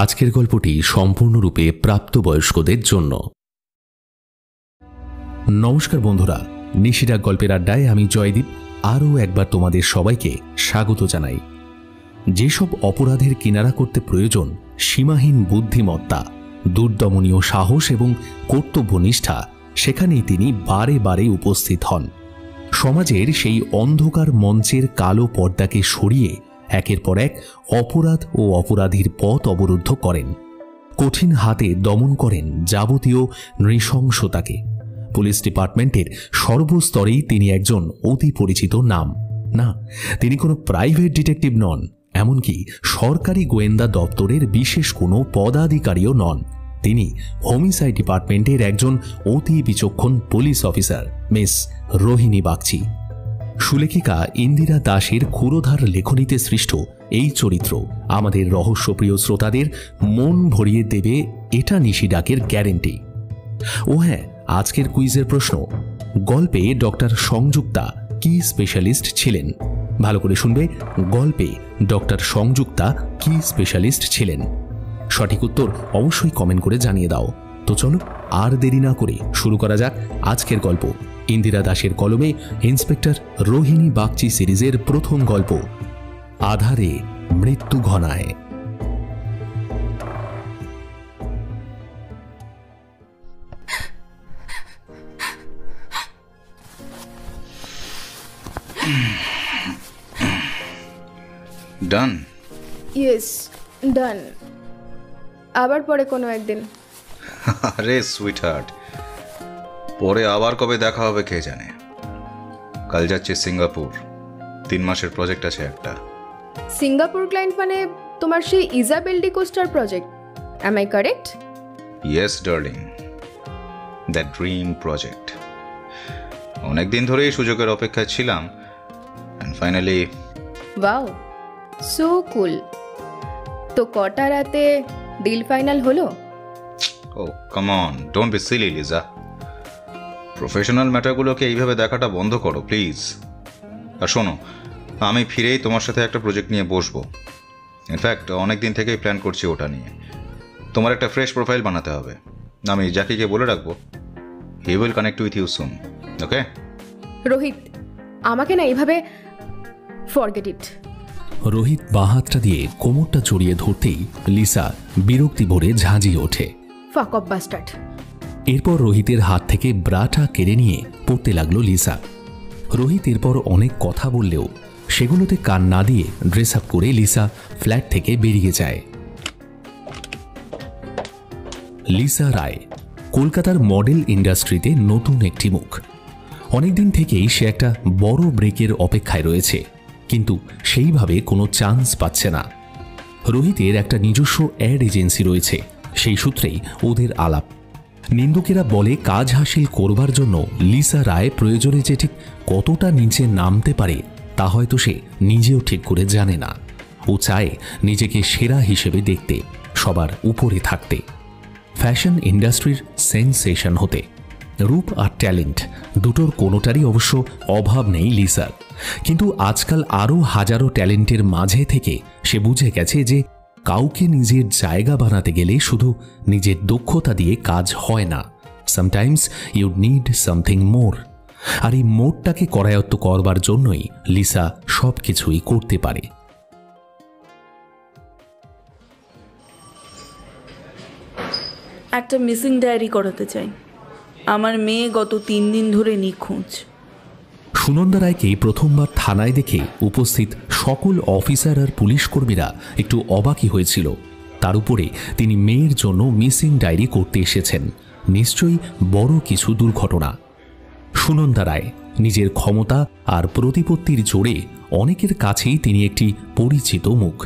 আজকের গল্পটি সম্পূর্ণরূপে প্রাপ্তবয়স্কদের জন্য। নমস্কার বন্ধুরা, নিশিরাগ গল্পের আড্ডায় আমি জয়দীপ আরও একবার তোমাদের সবাইকে স্বাগত জানাই। যেসব অপরাধের কিনারা করতে প্রয়োজন সীমাহীন বুদ্ধিমত্তা, দুর্দমনীয় সাহস এবং কর্তব্যনিষ্ঠা, সেখানেই তিনি বারে বারে উপস্থিত হন। সমাজের সেই অন্ধকার মঞ্চের কালো পর্দাকে সরিয়ে একের পর এক অপরাধ ও অপরাধীর পথ অবরুদ্ধ করেন। কঠিন হাতে দমন করেন যাবতীয় নৃশংসতাকে। পুলিশ ডিপার্টমেন্টের সর্বস্তরেই তিনি একজন অতি পরিচিত নাম। না, তিনি কোনো প্রাইভেট ডিটেকটিভ নন, এমনকি সরকারি গোয়েন্দা দপ্তরের বিশেষ কোনো পদাধিকারীও নন। তিনি হোমিসাইড ডিপার্টমেন্টের একজন অতি বিচক্ষণ police officer, miss Rohini Bagchi. সুলেখিকা ইন্দিরা দাসের ক্ষুরোধার লেখনীতে সৃষ্ট এই চরিত্র আমাদের রহস্যপ্রিয় শ্রোতাদের মন ভরিয়ে দেবে, এটা নিশিরাগের গ্যারেন্টি। ও হ্যাঁ, আজকের কুইজের প্রশ্ন, গল্পে ডক্টর সংযুক্তা কি স্পেশালিস্ট ছিলেন? ভালো করে শুনবে, গল্পে ডক্টর সংযুক্তা কি স্পেশালিস্ট ছিলেন? সঠিক উত্তর অবশ্যই কমেন্ট করে জানিয়ে দাও। তো চলো আর দেরি না করে শুরু করা যাক আজকের গল্প। ইন্দিরা দাসের কলমে ইন্সপেক্টর রোহিণী বাগচি সিরিজের প্রথম গল্প, আধারে মৃত্যু ঘনায়। ডান? ইয়েস, ডান। আবার পরে কোনো একদিন। আরে সুইটহার্ট, পরে আবার কবে দেখা হবে কে জানে। কাল যাচ্ছি সিঙ্গাপুর, 3 মাসের প্রজেক্ট আছে একটা। সিঙ্গাপুর ক্লায়েন্ট মানে তোমার সেই ইজাবেল ডি কোস্টার project, am I correct? Yes darling, that dream project. অনেকদিন ধরেই সুযোগের অপেক্ষায় ছিলাম, and finally. Wow, so cool. তো কটা রাতে ডিল ফাইনাল হলো? Oh come on, don't be silly Liza. Professional ম্যাটারগুলোকে এইভাবে দেখাটা বন্ধ করো প্লিজ। আর শোনো, আমি ফিরেই তোমার সাথে একটা প্রজেক্ট নিয়ে বসবো। ইনফ্যাক্ট অনেকদিন থেকেই প্ল্যান করছি ওটা নিয়ে। তোমার একটা ফ্রেশ প্রোফাইল বানাতে হবে। আমি জাকিকে বলে রাখবো, he will connect with you soon. Okay? Rohit, আমাকে না এইভাবে ফরগেট ইট। রোহিত বাহাতটা দিয়ে কোমরটা জড়িয়ে ধরতেই লিসা বিরক্তি ভরে ঝাঁঝিয়ে ওঠে। ফাক অফ বাস্টার্ড। এরপর রোহিতের হাত থেকে ব্রাটা কেড়ে নিয়ে পড়তে লাগলো লিসা। রোহিত এরপর অনেক কথা বললেও সেগুলোতে কান না দিয়ে ড্রেস আপ করে লিসা ফ্ল্যাট থেকে বেরিয়ে যায়। লিসা রায় কলকাতার মডেল ইন্ডাস্ট্রিতে নতুন একটি মুখ। অনেকদিন থেকেই সে একটা বড় ব্রেকের অপেক্ষায় রয়েছে, কিন্তু সেইভাবে কোনো চান্স পাচ্ছে না। রোহিতের একটা নিজস্ব অ্যাড এজেন্সি রয়েছে, সেই সূত্রেই ওদের আলাপ। নিন্দুকেরা বলে কাজ হাসিল করবার জন্য লিসা রায় প্রয়োজনে যে ঠিক কতটা নিচে নামতে পারে তা হয়তো সে নিজেও ঠিক করে জানে না। ও চায় নিজেকে সেরা হিসেবে দেখতে, সবার উপরে থাকতে, ফ্যাশন ইন্ডাস্ট্রির সেন্সেশন হতে। রূপ আর ট্যালেন্ট দুটোর কোনোটারই অবশ্য অভাব নেই লিসার, কিন্তু আজকাল আরও হাজারো ট্যালেন্টের মাঝে থেকে সে বুঝে গেছে যে কাউকে নিজের জায়গা বানাতে গেলে শুধু নিজের দক্ষতা দিয়ে কাজ হয় না। Sometimes you need something more. আর এই মোরটাকে করায়ত্ত করবার জন্যই লিসা সব কিছুই করতে পারে। একটা মিসিং ডায়েরি করাতে চাই। আমার মেয়ে গত 3 দিন ধরে নিখোঁজ। সুনন্দা রায়কে প্রথমবার থানায় দেখে উপস্থিত সকল অফিসার আর পুলিশ কর্মীরা একটু অবাকই হয়েছিল। তার উপরে তিনি মেয়ের জন্য মিসিং ডায়েরি করতে এসেছেন, নিশ্চয়ই বড় কিছু দুর্ঘটনা। সুনন্দা রায় নিজের ক্ষমতা আর প্রতিপত্তির জোরে অনেকের কাছেই তিনি একটি পরিচিত মুখ।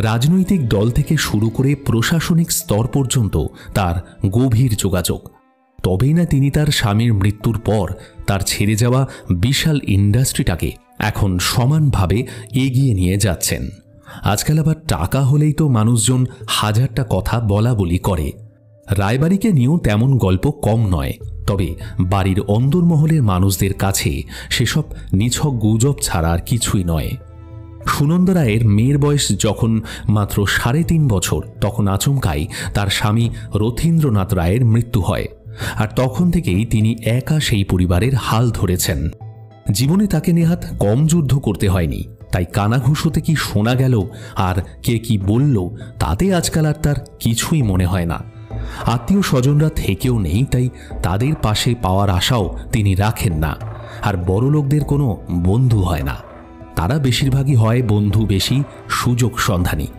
রাজনৈতিক দল থেকে শুরু করে প্রশাসনিক স্তর পর্যন্ত তার গভীর যোগাযোগ। তবেই না তিনি তার স্বামীর মৃত্যুর পর তার ছেড়ে যাওয়া বিশাল ইন্ডাস্ট্রিটাকে এখন সমানভাবে এগিয়ে নিয়ে যাচ্ছেন। আজকাল আবার টাকা হলেই তো মানুষজন হাজারটা কথা বলা বলি করে। রায়বাড়িকে নিয়েও তেমন গল্প কম নয়, তবে বাড়ির অন্দরমহলের মানুষদের কাছে সেসব নিছক গুজব ছাড়া আর কিছুই নয়। সুনন্দা রায়ের মেয়ের বয়স যখন মাত্র 3.5 বছর, তখন আচমকাই তার স্বামী রথীন্দ্রনাথ রায়ের মৃত্যু হয়। আর তখন থেকেই তিনি একা সেই পরিবারের হাল ধরেছেন। জীবনে তাকে নেহাত কম যুদ্ধ করতে হয়নি, তাই কানাঘুষোতে কি শোনা গেল আর কে কি বলল তাতে আজকাল আর তার কিছুই মনে হয় না। আত্মীয় স্বজনরা থেকেও নেই, তাই তাদের পাশে পাওয়ার আশাও তিনি রাখেন না। আর বড় লোকদের কোনো বন্ধু হয় না, তারা বেশিরভাগই হয় বন্ধু বেশি সুযোগ সন্ধানী।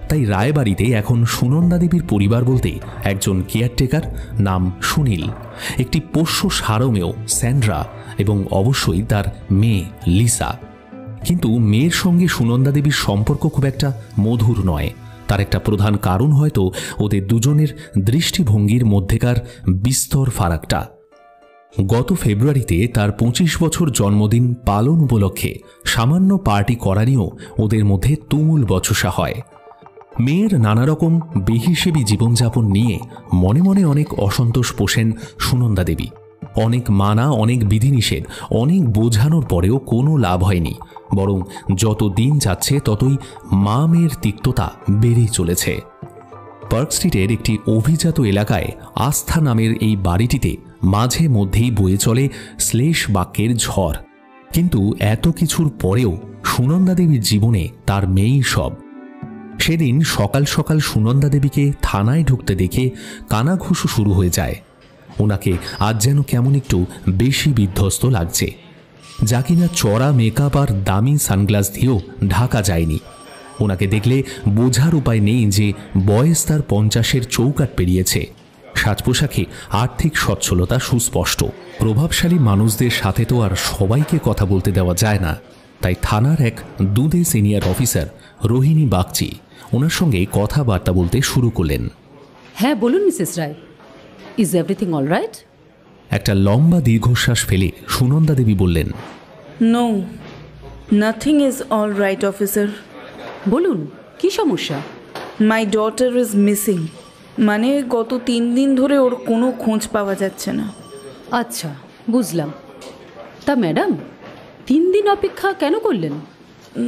তাই রায়বাড়িতে এখন সুনন্দা দেবীর পরিবার বলতে একজন কেয়ারটেকার নাম সুনীল, একটি পোষ্য সারমেয় স্যান্ড্রা এবং অবশ্যই তার মেয়ে লিসা। কিন্তু মেয়ের সঙ্গে সুনন্দা দেবীর সম্পর্ক খুব একটা মধুর নয়। তার একটা প্রধান কারণ হয়তো ওদের দুজনের দৃষ্টিভঙ্গির মধ্যেকার বিস্তর ফারাকটা। গত ফেব্রুয়ারিতে তার 25 বছর জন্মদিন পালন উপলক্ষে সামান্য পার্টি করা নিয়েও ওদের মধ্যে তুমুল বচসা হয়। মেয়ের নানা রকম বেহিসেবি জীবনযাপন নিয়ে মনে মনে অনেক অসন্তোষ পোষেন সুনন্দা দেবী। অনেক মানা, অনেক বিধিনিষেধ, অনেক বোঝানোর পরেও কোনো লাভ হয়নি, বরং যত দিন যাচ্ছে ততই মা মেয়ের তিক্ততা বেড়েই চলেছে। পার্ক স্ট্রিটের একটি অভিজাত এলাকায় আস্থা নামের এই বাড়িটিতে মাঝে মধ্যেই বয়ে চলে শ্লেষ বাক্যের ঝড়। কিন্তু এত কিছুর পরেও সুনন্দা দেবীর জীবনে তার মেয়েই সব। সেদিন সকাল সকাল সুনন্দা দেবীকে থানায় ঢুকতে দেখে কানাঘুষো শুরু হয়ে যায়। ওনাকে আজ যেন কেমন একটু বেশি বিধ্বস্ত লাগছে, যা কিনা চড়া মেকআপ আর দামি সানগ্লাস দিয়েও ঢাকা যায়নি। ওনাকে দেখলে বোঝার উপায় নেই যে বয়স তার 50-এর চৌকাট পেরিয়েছে। সাজ পোশাকে আর্থিক সচ্ছলতা সুস্পষ্ট। প্রভাবশালী মানুষদের সাথে তো আর সবাইকে কথা বলতে দেওয়া যায় না, তাই থানার এক দুধে সিনিয়র অফিসার রোহিণী বাগচি ওনার সঙ্গে কথাবার্তা বলতে শুরু করলেন। হ্যাঁ বলুন Mrs Roy, is everything all right? একটা লম্বা দীর্ঘশ্বাস ফেলে সুনন্দা দেবী বললেন, no, nothing is all right officer. বলুন কি সমস্যা? My daughter is missing. মানে গত 3 দিন ধরে ওর কোনো খোঁজ পাওয়া যাচ্ছে না। আচ্ছা, বুঝলাম। তা ম্যাডাম 3 দিন অপেক্ষা কেন করলেন?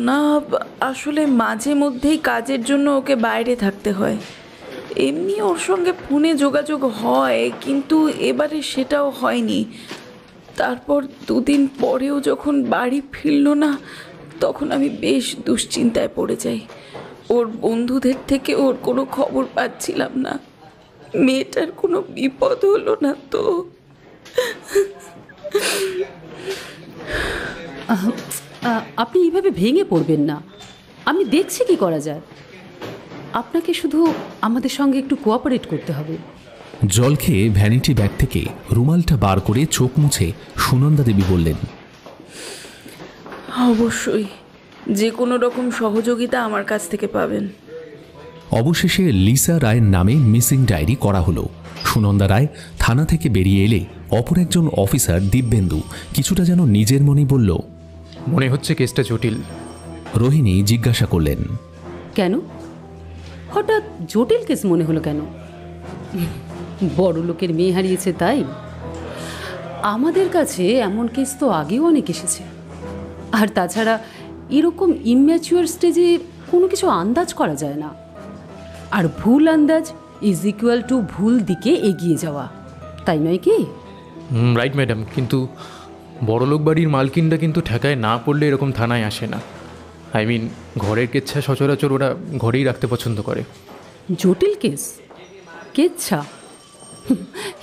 না, আসলে মাঝে মধ্যেই কাজের জন্য ওকে বাইরে থাকতে হয়। এমনি ওর সঙ্গে ফোনে যোগাযোগ হয়, কিন্তু এবারে সেটাও হয়নি। তারপর 2 দিন পরেও যখন বাড়ি ফিরল না, তখন আমি বেশ দুশ্চিন্তায় পড়ে যাই। ওর বন্ধুদের থেকে ওর কোনো খবর পাচ্ছিলাম না। মেয়েটার কোনো বিপদ হলো না তো? আপনি এইভাবে ভেঙে পড়বেন না, আমি দেখছি কি করা যায়। আপনাকে শুধু আমাদের সঙ্গে একটু কোঅপারেট করতে হবে। জল খেয়ে ভ্যানিটি ব্যাগ থেকে রুমালটা বার করে চোখ মুছে সুনন্দা দেবী বললেন, অবশ্যই যে কোনো রকম সহযোগিতা আমার কাছ থেকে পাবেন। অবশেষে লিসা রায়ের নামে মিসিং ডায়েরি করা হলো। সুনন্দা রায় থানা থেকে বেরিয়ে এলে অপর একজন অফিসার দিব্যেন্দু কিছুটা যেন নিজের মনে বলল, মনে হচ্ছে কেসটা জটিল। রোহিণী জিজ্ঞাসা করলেন, কেন হঠাৎ জটিল কেস মনে হলো কেন? বড় লোকের মেয়ে হারিয়েছে তাই? আমাদের কাছে এমন কেস তো আগেও অনেক এসেছে। আর তাছাড়া এরকম ইম্যাচিউর স্টেজে কোনো কিছু আন্দাজ করা যায় না। আর ভুল আন্দাজ ইজ ইকুয়াল টু ভুল দিকে এগিয়ে যাওয়া, তাই নয় কি? রাইট ম্যাডাম, কিন্তু বড়লোক বাড়ির মালকিনরা কিন্তু ঠেকায় না পড়লে এরকম থানায় আসে না। আই মিন, ঘরের কেচ্ছা সচরাচর ওরা ঘরেই রাখতে পছন্দ করে। জটিল কেস, কেচ্ছা,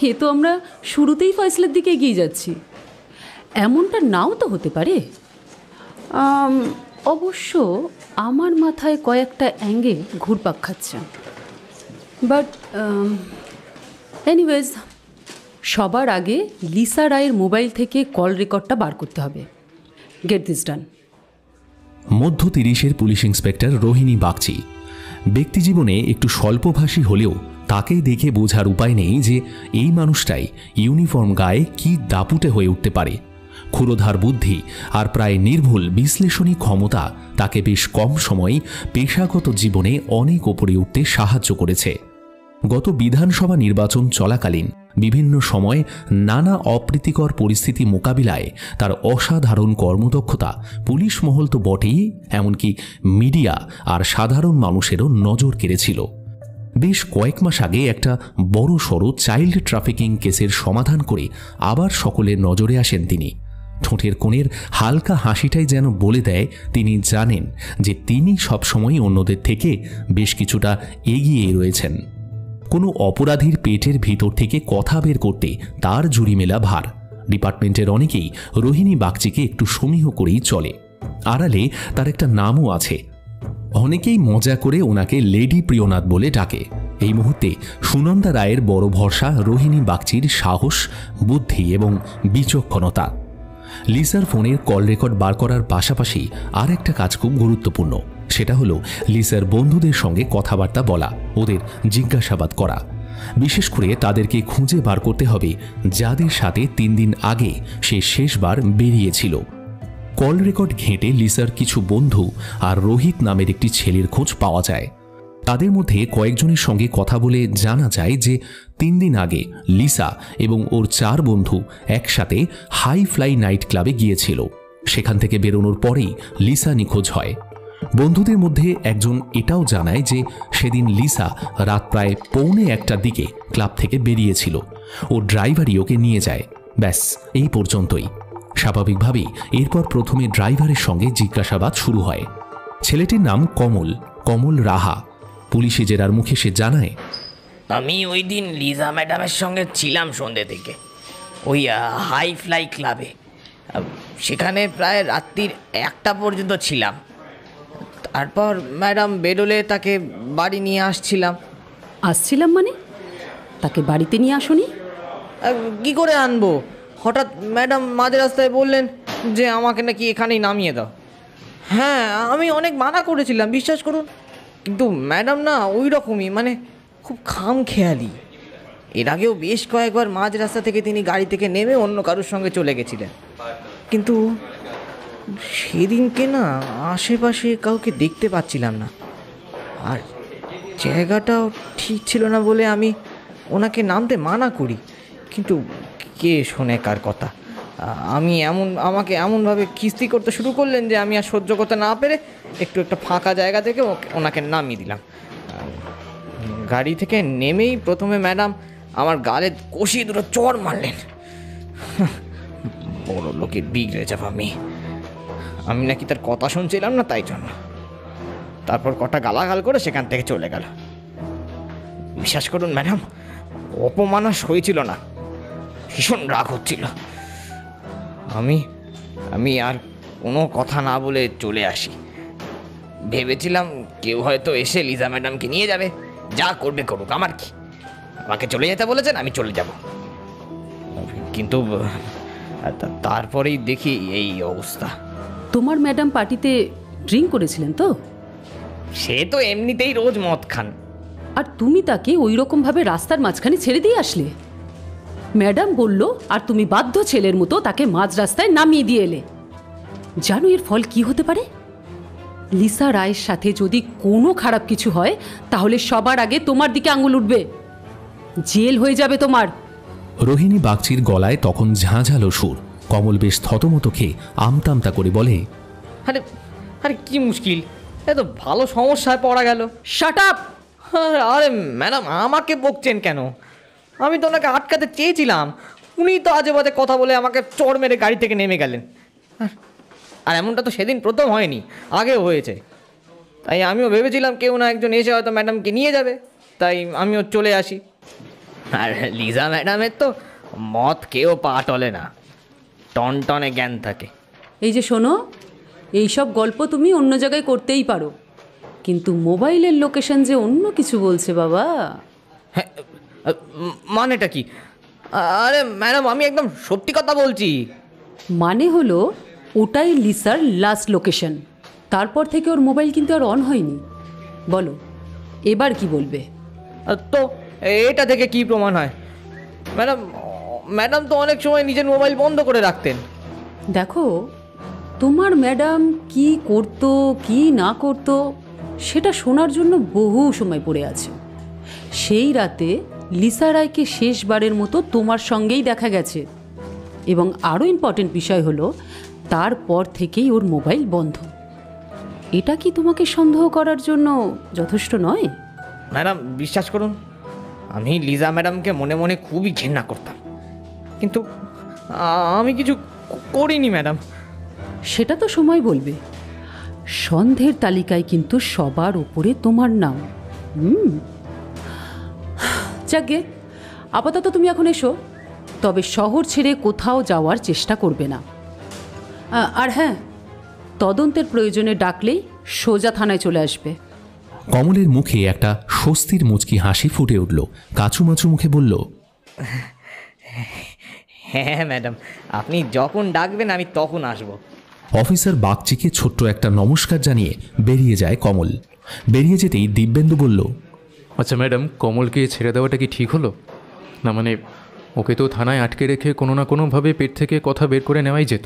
এ তো আমরা শুরুতেই ফয়সলার দিকে এগিয়ে যাচ্ছি। এমনটা নাও তো হতে পারে। অবশ্য আমার মাথায় কয়েকটা অ্যাঙ্গেল ঘুরপাক খাচ্ছে। বাট এনিওয়েজ, সবার আগে লিসা রায়ের মোবাইল থেকে কল রেকর্ডটা বার করতে হবে। Get this done. মধ্য 30-এর পুলিশ ইন্সপেক্টর রোহিণী বাগচি ব্যক্তিজীবনে একটু স্বল্পভাষী হলেও তাকে দেখে বোঝার উপায় নেই যে এই মানুষটাই ইউনিফর্ম গায়ে কি দাপুটে হয়ে উঠতে পারে। ক্ষুরোধার বুদ্ধি আর প্রায় নির্ভুল বিশ্লেষণী ক্ষমতা তাকে বেশ কম সময়ে পেশাগত জীবনে অনেক ওপরে উঠতে সাহায্য করেছে। গত বিধানসভা নির্বাচন চলাকালীন বিভিন্ন সময় নানা অপ্রীতিকর পরিস্থিতি মোকাবিলায় তার অসাধারণ কর্মদক্ষতা পুলিশ মহল তো বটেই, এমনকি মিডিয়া আর সাধারণ মানুষেরও নজর কেড়েছিল। বেশ কয়েক মাস আগে একটা বড় সড়ো চাইল্ড ট্রাফিকিং কেসের সমাধান করে আবার সকলের নজরে আসেন তিনি। ঠোঁটের কোণের হালকা হাসিটাই যেন বলে দেয় তিনি জানেন যে তিনি সবসময় অন্যদের থেকে বেশ কিছুটা এগিয়ে রয়েছেন। কোনো অপরাধীর পেটের ভিতর থেকে কথা বের করতে তার জুড়ি মেলা ভার। ডিপার্টমেন্টের অনেকেই রোহিণী বাগচিকে একটু সমীহ করেই চলে। আড়ালে তার একটা নামও আছে। অনেকেই মজা করে ওনাকে লেডি প্রিয়নাথ বলে ডাকে। এই মুহূর্তে সুনন্দা রায়ের বড় ভরসা রোহিণী বাগচির সাহস, বুদ্ধি এবং বিচক্ষণতা। লিসার ফোনের কল রেকর্ড বার করার পাশাপাশি আর একটা কাজ খুব গুরুত্বপূর্ণ, সেটা হলো লিসার বন্ধুদের সঙ্গে কথাবার্তা বলা, ওদের জিজ্ঞাসাবাদ করা। বিশেষ করে তাদেরকে খুঁজে বার করতে হবে যাদের সাথে 3 দিন আগে সে শেষবার বেরিয়েছিল। কল রেকর্ড ঘেঁটে লিসার কিছু বন্ধু আর রোহিত নামের একটি ছেলের খোঁজ পাওয়া যায়। তাদের মধ্যে কয়েকজনের সঙ্গে কথা বলে জানা যায় যে 3 দিন আগে লিসা এবং ওর 4 বন্ধু একসাথে হাই ফ্লাই নাইট ক্লাবে গিয়েছিল। সেখান থেকে বেরোনোর পরেই লিসা নিখোঁজ হয়। বন্ধুদের মধ্যে একজন এটাও জানায় যে সেদিন লিসা রাত প্রায় 1:45টার দিকে ক্লাব থেকে বেরিয়েছিল। ও ড্রাইভারই ওকে নিয়ে যায়। ব্যাস, এই পর্যন্তই। স্বাভাবিকভাবেই এরপর প্রথমে ড্রাইভারের সঙ্গে জিজ্ঞাসাবাদ শুরু হয়। ছেলেটির নাম কমল রাহা। পুলিশি জেরার মুখে সে জানায়, আমি ওই দিন লিজা ম্যাডামের সঙ্গে ছিলাম সন্ধ্যে থেকে ওই হাই ফ্লাই ক্লাবে। সেখানে প্রায় রাত্রির 1টা পর্যন্ত ছিলাম। তারপর ম্যাডাম বেরোলে তাকে বাড়ি নিয়ে আসছিলাম। মানে তাকে বাড়িতে নিয়ে আসোনি? কি করে আনবো? হঠাৎ ম্যাডাম মাঝ রাস্তায় বললেন যে আমাকে নাকি এখানেই নামিয়ে দাও। হ্যাঁ, আমি অনেক মানা করেছিলাম, বিশ্বাস করুন, কিন্তু ম্যাডাম না ওই রকমই, মানে খুব খামখেয়ালি। এর আগেও বেশ কয়েকবার মাঝ রাস্তা থেকে তিনি গাড়ি থেকে নেমে অন্য কারোর সঙ্গে চলে গেছিলেন। কিন্তু সেদিনকে না আশেপাশে কাউকে দেখতে পাচ্ছিলাম না, আর জায়গাটাও ঠিক ছিল না বলে আমি ওনাকে নামতে মানা করি। কিন্তু কে শোনে কার কথা? আমাকে এমনভাবে কিস্তি করতে শুরু করলেন যে আমি আর সহ্য করতে না পেরে একটা ফাঁকা জায়গা থেকে ওনাকে নামিয়ে দিলাম। গাড়ি থেকে নেমেই প্রথমে ম্যাডাম আমার গালে কষিয়ে দুটো চড় মারলেন। বড় লোকের বিগড়ে যাবো আমি নাকি তার কথা শুনছিলাম না, তাই জন্য। তারপর কটা গালাগাল করে সেখান থেকে চলে গেল। বিশ্বাস করুন ম্যাডাম, অপমান হয়েছিল না, ভীষণ রাগ হচ্ছিল। আমি আর কোনো কথা না বলে চলে আসি। ভেবেছিলাম কেউ হয়তো এসে লিজা ম্যাডামকে নিয়ে যাবে, যা করবে করুক, আমার কি। আমাকে চলে যেতে বলেছেন, আমি চলে যাব। কিন্তু তারপরেই দেখি এই অবস্থা। তোমার ম্যাডাম পার্টিতে ড্রিঙ্ক করেছিলেন তো? সে তো এমনিতেই রোজ মদ খান। আর তুমি তাকে ওই রকমভাবে রাস্তার মাঝখানে ছেড়ে দিয়ে আসলে? ম্যাডাম বলল আর তুমি বাধ্য ছেলের মতো তাকে মাঝ রাস্তায় নামিয়ে দিয়ে এলে। জানো এর ফল কি হতে পারে? লিসা রায়ের সাথে যদি কোনো খারাপ কিছু হয় তাহলে সবার আগে তোমার দিকে আঙুল উঠবে, জেল হয়ে যাবে তোমার। রোহিণী বাগচির গলায় তখন ঝাঁঝালো সুর। কমল বেশ থতমত খেয়ে আমতামতা করে বলে, আরে কি মুশকিল, এত ভালো সমস্যায় পড়া গেল। Shut up! আরে ম্যাডাম, আমাকে বকছেন কেন? আমি তো ওনাকে আটকাতে চেয়েছিলাম, উনি তো আজে বাজে কথা বলে আমাকে চড় মেরে গাড়ি থেকে নেমে গেলেন। আর এমনটা তো সেদিন প্রথম হয়নি, আগেও হয়েছে। তাই আমিও ভেবেছিলাম কেউ না একজন এসে হয়তো ম্যাডামকে নিয়ে যাবে, তাই আমিও চলে আসি। আর লিজা ম্যাডামের তো মদ কেউ পা টলে না, টনটনে জ্ঞান থাকে। এই যে শোনো, এইসব গল্প তুমি অন্য জায়গায় করতেই পারো, কিন্তু মোবাইলের লোকেশন যে অন্য কিছু বলছে বাবা। হ্যাঁ, মানেটা কি? আরে ম্যাডাম, আমি একদম সত্যি কথা বলছি। মানে হলো ওটাই লিসার লাস্ট লোকেশন। তারপর থেকে ওর মোবাইল কিন্তু আর অন হয়নি। বলো এবার কি বলবে? তো এটা থেকে কি প্রমাণ হয়? ম্যাডাম তো অনেক সময় নিজের মোবাইল বন্ধ করে রাখতেন। দেখো, তোমার ম্যাডাম কি করতো কি না করতো সেটা শোনার জন্য বহু সময় পড়ে আছে। সেই রাতে লিসা রায়কে শেষবারের মতো তোমার সঙ্গেই দেখা গেছে, এবং আরও ইম্পর্টেন্ট বিষয় হলো তারপর থেকেই ওর মোবাইল বন্ধ। এটা কি তোমাকে সন্দেহ করার জন্য যথেষ্ট নয়? ম্যাডাম বিশ্বাস করুন, আমি লিজা ম্যাডামকে মনে মনে খুবই ঘৃণা করতাম, কিন্তু আমি কিছু করিনি ম্যাডাম। সেটা তো সময় বলবে। সন্দেহের তালিকায় কিন্তু সবার উপরে তোমার নাম। যাকে আপাতত তুমি এখন এসো, তবে শহর ছেড়ে কোথাও যাওয়ার চেষ্টা করবে না। আর হ্যাঁ, তদন্তের প্রয়োজনে ডাকলেই সোজা থানায় চলে আসবে। কমলের মুখে একটা স্বস্তির মুচকি হাসি ফুটে উঠল। কাচুমাচু মুখে বলল, হ্যাঁ ম্যাডাম, আপনি যখন ডাকবেন আমি তখন আসব। অফিসার বাগচিকে ছোট্ট একটা নমস্কার জানিয়ে বেরিয়ে যায় কমল। বেরিয়ে যেতেই দিব্যেন্দু বলল, আচ্ছা ম্যাডাম, কমলকে ছেড়ে দেওয়াটা কি ঠিক হলো? না মানে ওকে তো থানায় আটকে রেখে কোনো না কোনোভাবে পেট থেকে কথা বের করে নেওয়াই যেত।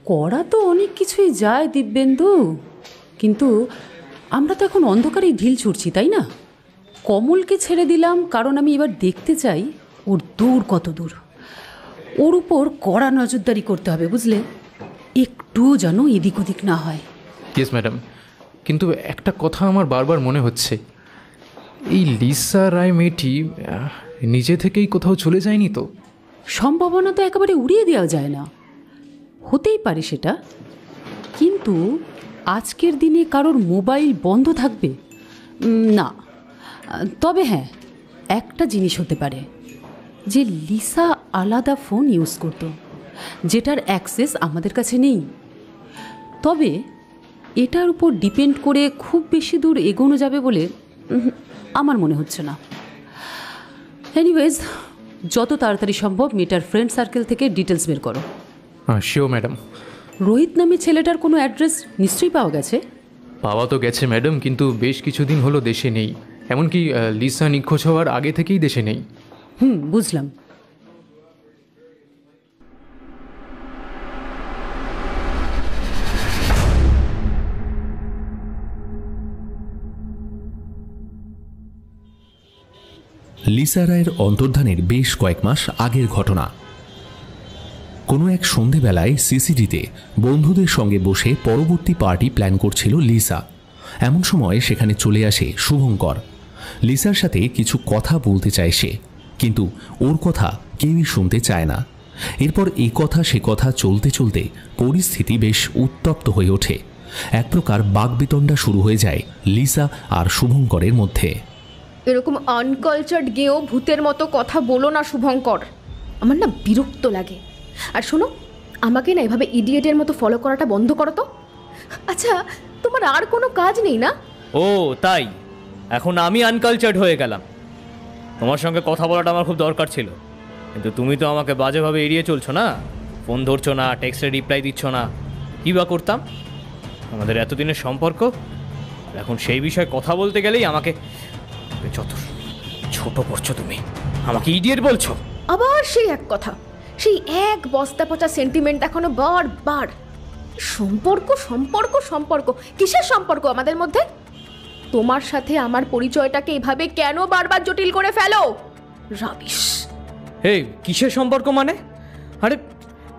করা তো অনেক কিছুই যায় দিব্যেন্দু, কিন্তু আমরা তো এখন অন্ধকারেই ঢিল ছুটছি, তাই না? কমলকে ছেড়ে দিলাম কারণ আমি এবার দেখতে চাই ওর দূর কত দূর। ওর উপর কড়া নজরদারি করতে হবে, বুঝলে? একটুও যেন এদিক ওদিক না হয়। ইয়েস ম্যাডাম, কিন্তু একটা কথা আমার বারবার মনে হচ্ছে, এই লিসা রায় মেয়েটি নিজে থেকেই কোথাও চলে যায়নি তো? সম্ভাবনা তো একেবারে উড়িয়ে দেওয়া যায় না, হতেই পারে সেটা, কিন্তু আজকের দিনে কারোর মোবাইল বন্ধ থাকবে না। তবে হ্যাঁ, একটা জিনিস হতে পারে যে লিসা আলাদা ফোন ইউজ করত, যেটার অ্যাক্সেস আমাদের কাছে নেই। তবে এটার উপর ডিপেন্ড করে খুব বেশি দূর এগোনো যাবে বলে আমার মনে হচ্ছে না। এনিওয়েজ, যত তাড়াতাড়ি সম্ভব মেয়েটার ফ্রেন্ড সার্কেল থেকে ডিটেলস বের করো। হ্যাঁ শিওর ম্যাডাম। রোহিত নামে ছেলেটার কোনো অ্যাড্রেস নিশ্চয়ই পাওয়া গেছে? পাওয়া তো গেছে ম্যাডাম, কিন্তু বেশ কিছুদিন হলো দেশে নেই। এমনকি লিসা নিখোঁজ হওয়ার আগে থেকেই দেশে নেই। বুঝলাম। লিসা রায়ের অন্তর্ধানের বেশ কয়েক মাস আগের ঘটনা। কোনো এক সন্ধেবেলায় সিসিডিতে বন্ধুদের সঙ্গে বসে পরবর্তী পার্টি প্ল্যান করছিল লিসা। এমন সময় সেখানে চলে আসে শুভঙ্কর। লিসার সাথে কিছু কথা বলতে চায় সে, কিন্তু ওর কথা কেউই শুনতে চায় না। এরপর এই কথা সে কথা চলতে চলতে পরিস্থিতি বেশ উত্তপ্ত হয়ে ওঠে। এক প্রকার বাকবিতণ্ডা শুরু হয়ে যায় লিসা আর শুভঙ্করের মধ্যে। এরকম আনকালচার্ড গেও ভূতের মতো কথা বলো না শুভঙ্কর, আমার না বিরক্ত লাগে। আর শোনো, আমাকে না এভাবে ইডিয়েটের মতো ফলো করাটা বন্ধ করো তো। আচ্ছা, তোমার আর কোনো কাজ নেই না? ও তাই, এখন আমি আনকালচার্ড হয়ে গেলাম? তোমার সঙ্গে কথা বলাটা আমার খুব দরকার ছিল, কিন্তু তুমি তো আমাকে বাজেভাবে এড়িয়ে চলছো না, ফোন ধরছো না, টেক্সটে রিপ্লাই দিচ্ছ না। কী বা করতাম? আমাদের এতদিনের সম্পর্ক, আর এখন সেই বিষয়ে কথা বলতে গেলেই আমাকে যত ছোট করছো তুমি, আমাকে ইডিয়েট বলছো। আবার সেই এক কথা, সেই এক বস্তা পচা সেন্টিমেন্ট এখনো বারবার। সম্পর্ক সম্পর্ক সম্পর্ক, কিসের সম্পর্ক আমাদের মধ্যে? তোমার সাথে আমার পরিচয়টাকে এভাবে কেন বারবার জটিল করে ফেলো? রাবিশ। এই কিসের সম্পর্ক মানে? আরে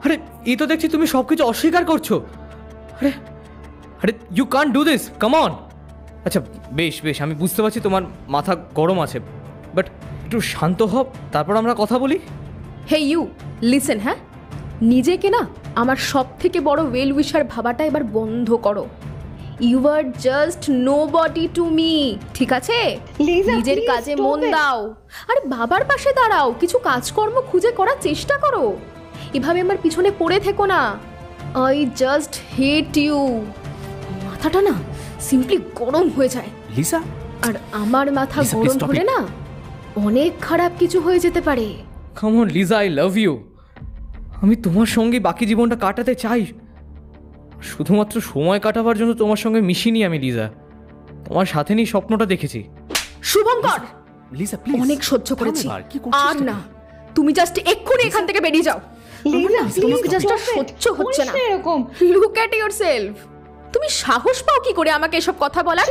আরে এই তো দেখছি তুমি সব কিছু অস্বীকার করছো। আরে আরে you can't do this, come on. আচ্ছা বেশ বেশ, আমি বুঝতে পারছি তোমার মাথা গরম আছে, বাট একটু শান্ত হও, তারপর আমরা কথা বলি। Hey you, listen. হ্যাঁ, নিজেকে না আমার সব থেকে বড় ওয়েল উইশার ভাবাটা এবার বন্ধ করো। You are just nobody to me, ঠিক আছে? নিজের কাজে মন দাও, আর বাবার পাশে দাঁড়াও, কিছু কাজকর্ম খুঁজে করার চেষ্টা করো। এভাবে আমার পিছনে পড়ে থেকো না। I just hate you. মাথাটা না সিম্পলি গরম হয়ে যায় লিসা, আর আমার মাথা গরম হলে না অনেক খারাপ কিছু হয়ে যেতে পারে। Come on Liza, I love you. আমি তোমার সঙ্গে বাকি জীবনটা কাটাতে চাই। শুধুমাত্র সময় কাটাবার জন্য তোমার সঙ্গে মিশিনি আমি লিজা, তোমার সাথে নিয়ে স্বপ্নটা দেখেছি। শুভঙ্কর, লিসা প্লিজ, অনেক সহ্য করেছি, আর না। তুমি জাস্ট এক্ষুনি এখান থেকে বেরিয়ে যাও। তোমাকে জাস্ট সহ্য হচ্ছে না এরকম। Look at yourself. তুমি সাহস পাও কি করে আমাকে এসব কথা বলার?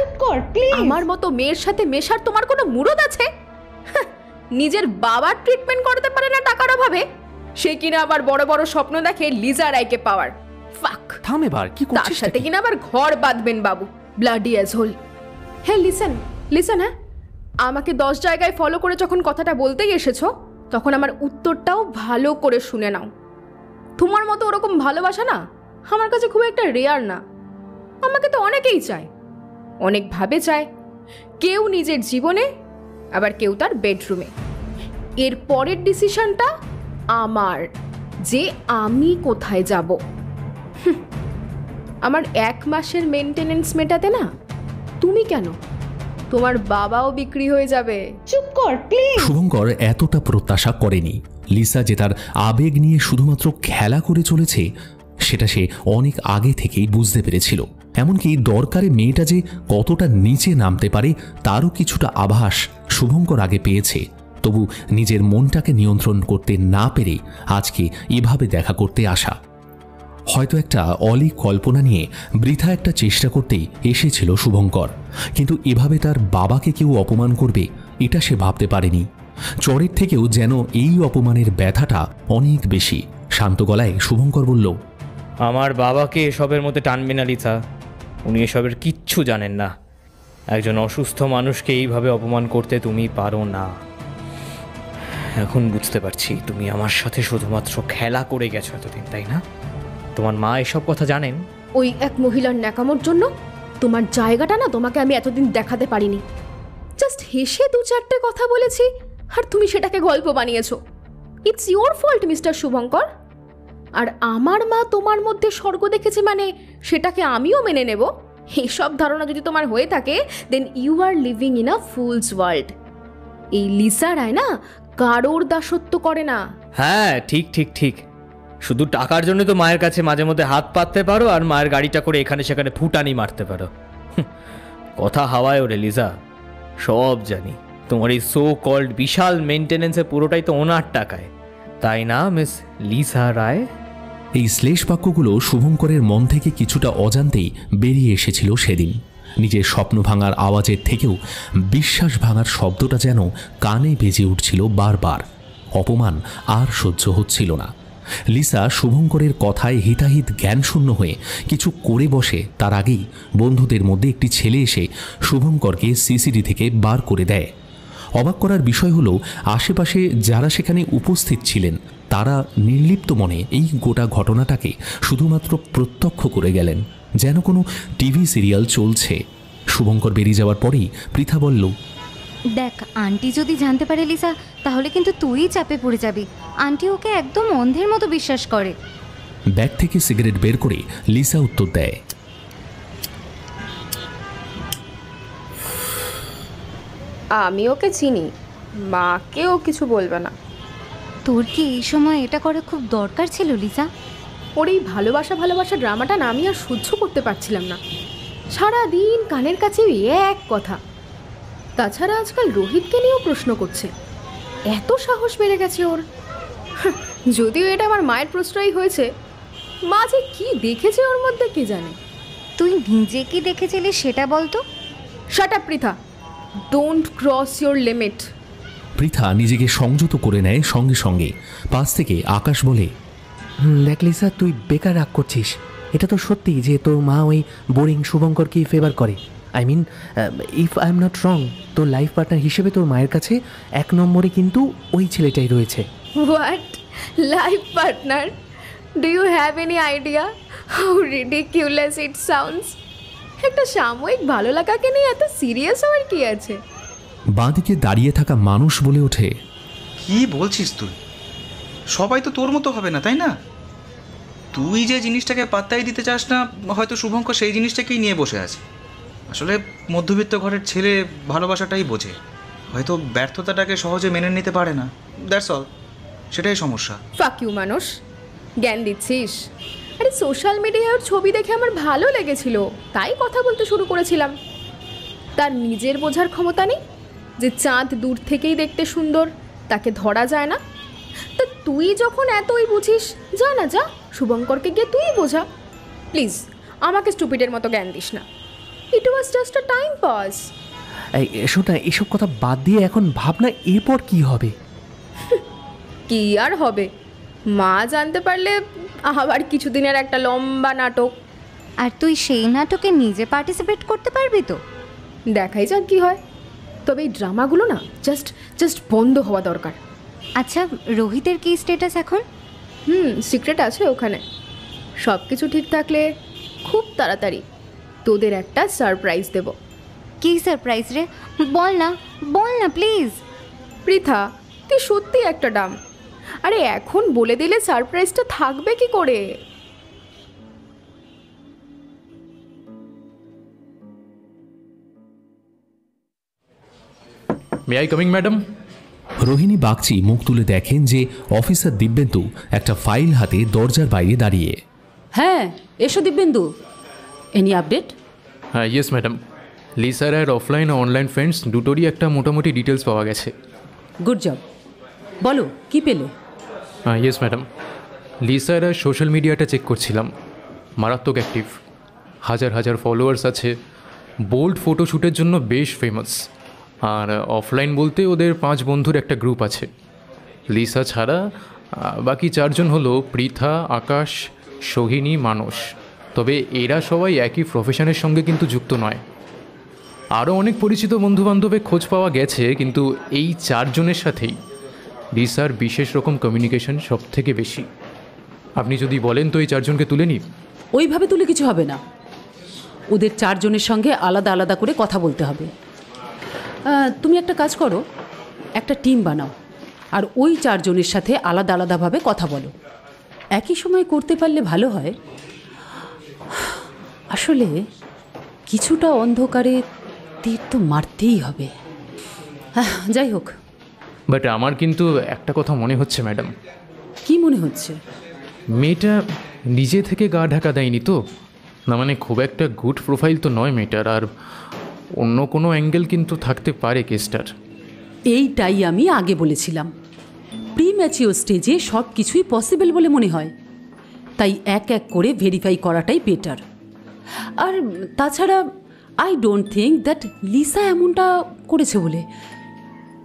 আমার মতো মেয়ের সাথে মেশার তোমার কোনো মুরদ আছে? নিজের বাবার ট্রিটমেন্ট করতে পারে না টাকার অভাবে, সে কিনা আবার বড় বড় স্বপ্ন দেখে লিজা রায়কে পাওয়ার। ফাক। থাম এবার, কি তার করছিস? সাথে কিনা আবার ঘর বাঁধবেন বাবু, ব্লাডি অ্যাজহোল। হ্যাঁ লিসেন লিসেন, হ্যাঁ আমাকে 10 জায়গায় ফলো করে যখন কথাটা বলতেই এসেছো, তখন আমার উত্তরটাও ভালো করে শুনে নাও। তোমার মতো ওরকম ভালোবাসা না আমার কাছে খুব একটা রেয়ার না। আমাকে তো অনেকেই চায়, অনেকভাবে চায়, কেউ নিজের জীবনে, আবার কেউ তার বেডরুমে। এর পরের ডিসিশনটা আমার, যে আমি কোথায় যাব। আমার 1 মাসের মেনটেনেন্স মেটাতে না তুমি কেন, তোমার বাবাও বিক্রি হয়ে যাবে। চুপ কর প্লিজ। শুভঙ্কর এতটা প্রত্যাশা করেনি। লিসা যে তার আবেগ নিয়ে শুধুমাত্র খেলা করে চলেছে সেটা সে অনেক আগে থেকেই বুঝতে পেরেছিল। এমনকি দরকারে মেয়েটা যে কতটা নিচে নামতে পারে তারও কিছুটা আভাস শুভঙ্কর আগে পেয়েছে। তবু নিজের মনটাকে নিয়ন্ত্রণ করতে না পেরে আজকে এভাবে দেখা করতে আসা। হয়তো একটা অলীক কল্পনা নিয়ে বৃথা একটা চেষ্টা করতেই এসেছিল শুভঙ্কর, কিন্তু এভাবে তার বাবাকে কেউ অপমান করবে এটা সে ভাবতে পারেনি। চরের থেকেও যেন এই অপমানের ব্যথাটা অনেক বেশি। শান্ত গলায় শুভঙ্কর বলল, আমার বাবাকে এসবের মধ্যে টানবে না লিসা, উনি এসবের কিচ্ছু জানেন না। একজন অসুস্থ মানুষকে এইভাবে অপমান করতে তুমি পারো না। এখন বুঝতে পারছি তুমি আমার সাথে শুধুমাত্র খেলা করে গেছো এতদিন, তাই না? তোমার মা এসব কথা জানেন? ওই এক মহিলার ন্যাকামোর জন্য তোমার জায়গাটা না তোমাকে আমি এতদিন দেখাতে পারিনি। জাস্ট হেসে 2-4টে কথা বলেছি আর তুমি সেটাকে গল্প বানিয়েছো। It's your fault mister Shubhankar. আর আমার মা তোমার মধ্যে স্বর্গ দেখেছে মানে সেটাকে আমিও মেনে নেব, এসব ধারণা যদি তোমার হয়ে থাকে then you are living in a fool's world. এই লিসা রায় না কারোর দাসত্ব করে না। হ্যাঁ ঠিক ঠিক ঠিক, শুধু টাকার জন্য তো মায়ের কাছে মাঝে মধ্যে হাত পাততে পারো আর মায়ের গাড়িটা করে এখানে সেখানে ফুটানি মারতে পারো। কথা হাওয়ায় ওরে লিজা, সব জানি। তোমার এই সো কল্ড বিশাল মেনটেনেন্সে পুরোটাই তো ওনার টাকায়, তাই না মিস লিসা রায়? এই শ্লেষ বাক্যগুলো শুভঙ্করের মন থেকে কিছুটা অজান্তেই বেরিয়ে এসেছিল সেদিন। নিজের স্বপ্ন ভাঙার আওয়াজের থেকেও বিশ্বাস ভাঙার শব্দটা যেন কানে বেজে উঠছিল বারবার। অপমান আর সহ্য হচ্ছিল না। লিসা শুভঙ্করের কথায় হিতাহিত জ্ঞানশূন্য হয়ে কিছু করে বসে তার আগেই বন্ধুদের মধ্যে একটি ছেলে এসে শুভঙ্করকে সিসিডি থেকে বার করে দেয়। অবাক করার বিষয় হলো আশেপাশে যারা সেখানে উপস্থিত ছিলেন তারা নির্লিপ্ত মনে এই গোটা ঘটনাটাকে শুধুমাত্র প্রত্যক্ষ করে গেলেন, যেন কোনো টিভি সিরিয়াল চলছে। শুভঙ্কর বেরিয়ে যাওয়ার পরেই পৃথা বলল, দেখ আন্টি যদি জানতে পারে লিসা, তাহলে কিন্তু তুই চাপে পড়ে যাবি। আন্টি ওকে একদম অন্ধের মতো বিশ্বাস করে। ব্যাগ থেকে সিগারেট বের করে লিসা উত্তর দেয়, আমি ওকে চিনি, মাকেও কিছু বলবে না। তোর কি এই সময় এটা করা খুব দরকার ছিল লিসা? ওর এই ভালোবাসা ভালোবাসা ড্রামাটা না আমি আর সহ্য করতে পারছিলাম না। সারাদিন কানের কাছে ওই এক কথা। তাছাড়া আজকাল রোহিতকে নিয়েও প্রশ্ন করছে। এত সাহস বেড়ে গেছে ওর। যদিও এটা আমার মায়ের প্রশ্রয় হয়েছে, মা যে কি দেখেছে ওর মধ্যে কে জানে। তুই নিজে কি দেখেছিলি সেটা বলতো। Shut up Pritha, don't cross your limit. Pritha নিজেকে সংযত করে নেয় সঙ্গে সঙ্গে। পাশ থেকে আকাশ বলে, দেখ লিসা, তুই বেকার রাগ করছিস। এটা তো সত্যি যে তোর মা ওই বোরিং শুভঙ্করকেই ফেভার করে। I mean, if I am not wrong, তোর লাইফ পার্টনার হিসেবে তোর মায়ের কাছে 1 নম্বরে কিন্তু ওই ছেলেটাই রয়েছে। What life partner? Do you have any idea how ridiculous it sounds? একটা সাময়িক ভালো লাগাকে নিয়ে এত সিরিয়াস হওয়ার কি আছে? বাঁদিকে দাঁড়িয়ে থাকা মানুষ বলে ওঠে, কি বলছিস তুই? সবাই তো তোর মতো হবে না, তাই না? তুই যে জিনিসটাকে পাত্তাই দিতে চাস না, হয়তো শুভঙ্কর সেই জিনিসটাকেই নিয়ে বসে আছে। আসলে মধ্যবিত্ত ঘরের ছেলে ভালোবাসাটাই বোঝে, হয়তো ব্যর্থতাটাকে সহজে মেনে নিতে পারে না। দ্যাটস অল, সেটাই সমস্যা। ফাক ইউ মানুষ, জ্ঞান দিচ্ছিস? আরে সোশ্যাল মিডিয়ায় ওর ছবি দেখে আমার ভালো লেগেছিল, তাই কথা বলতে শুরু করেছিলাম। তার নিজের বোঝার ক্ষমতা নেই যে চাঁদ দূর থেকেই দেখতে সুন্দর, তাকে ধরা যায় না। তা তুই যখন এতই বুঝিস, যা না যা, শুভঙ্করকে গিয়ে তুই বোঝা। প্লিজ আমাকে স্টুপিডের মতো জ্ঞান দিস না। It was just a time pass. শোন না, এসব কথা বাদ দিয়ে এখন ভাবনা এরপর কি হবে। কি আর হবে, মা জানতে পারলে আবার কিছুদিনের একটা লম্বা নাটক। আর তুই সেই নাটকে নিজে পার্টিসিপেট করতে পারবি তো? দেখাই যাক কি হয়। তবে এই ড্রামাগুলো না জাস্ট বন্ধ হওয়া দরকার। আচ্ছা, রোহিতের কি স্ট্যাটাস এখন? সিক্রেট আছে ওখানে। সব কিছু ঠিক থাকলে খুব তাড়াতাড়ি তোদের একটা সারপ্রাইজ দেব। কি সারপ্রাইজ রে? বল না প্লিজ। পৃথা, তুই সত্যি একটা ডাম। আরে এখন বলে দিলে সারপ্রাইজটা থাকবে কি করে? May I coming madam? Rohini Bagchi মুখ তুলে দেখেন যে অফিসার দিব্যেন্দু একটা ফাইল হাতে দরজার বাইরে দাঁড়িয়ে। হ্যাঁ, এসো দিব্যেন্দু। Any update? হ্যাঁ, ইয়েস ম্যাডাম। লিসার আর অফলাইন ও অনলাইন ফ্রেন্ডস দুটোরই একটা মোটামুটি ডিটেলস পাওয়া গেছে। Good job. বলো, কি পেলে? হ্যাঁ, ইয়েস ম্যাডাম। লিসার আর সোশ্যাল মিডিয়াটা চেক করছিলাম, মারাত্মক অ্যাক্টিভ, হাজার ফলোয়ার্স আছে, বোল্ড ফটোশ্যুটের জন্য বেশ ফেমাস। আর অফলাইন বলতে ওদের 5 বন্ধুর একটা গ্রুপ আছে। লিসা ছাড়া বাকি 4 জন হলো পৃথা, আকাশ, সোহিনী, মানস। তবে এরা সবাই একই প্রফেশনের সঙ্গে কিন্তু যুক্ত নয়। আরও অনেক পরিচিত বন্ধুবান্ধবের খোঁজ পাওয়া গেছে, কিন্তু এই 4 জনের সাথেই লিসার বিশেষ রকম কমিউনিকেশন সব থেকে বেশি। আপনি যদি বলেন তো এই 4 জনকে তুলে নিই? ওইভাবে তুলে কিছু হবে না, ওদের 4 জনের সঙ্গে আলাদা আলাদা করে কথা বলতে হবে। তুমি একটা কাজ করো, একটা টিম বানাও আর ওই 4 জনের সাথে আলাদা আলাদাভাবে কথা বলো। একই সময় করতে পারলে ভালো হয়। আসলে কিছুটা অন্ধকারে তীর তো মারতেই হবে। যাই হোক। বাট আমার কিন্তু একটা কথা মনে হচ্ছে ম্যাডাম। কি মনে হচ্ছে? মেয়েটা নিজে থেকে গা ঢাকা দেয়নি তো? না মানে খুব একটা গুড প্রোফাইল তো নয় মেয়েটার, আর অন্য কোনো অ্যাঙ্গেল কিন্তু থাকতে পারে কেসটার। এইটাই আমি আগে বলেছিলাম, প্রি ম্যাচিওর স্টেজে সব কিছুই পসিবল বলে মনে হয়, তাই এক এক করে ভেরিফাই করাটাই বেটার। আর তাছাড়া I don't think that Lisa এমনটা করেছে বলে।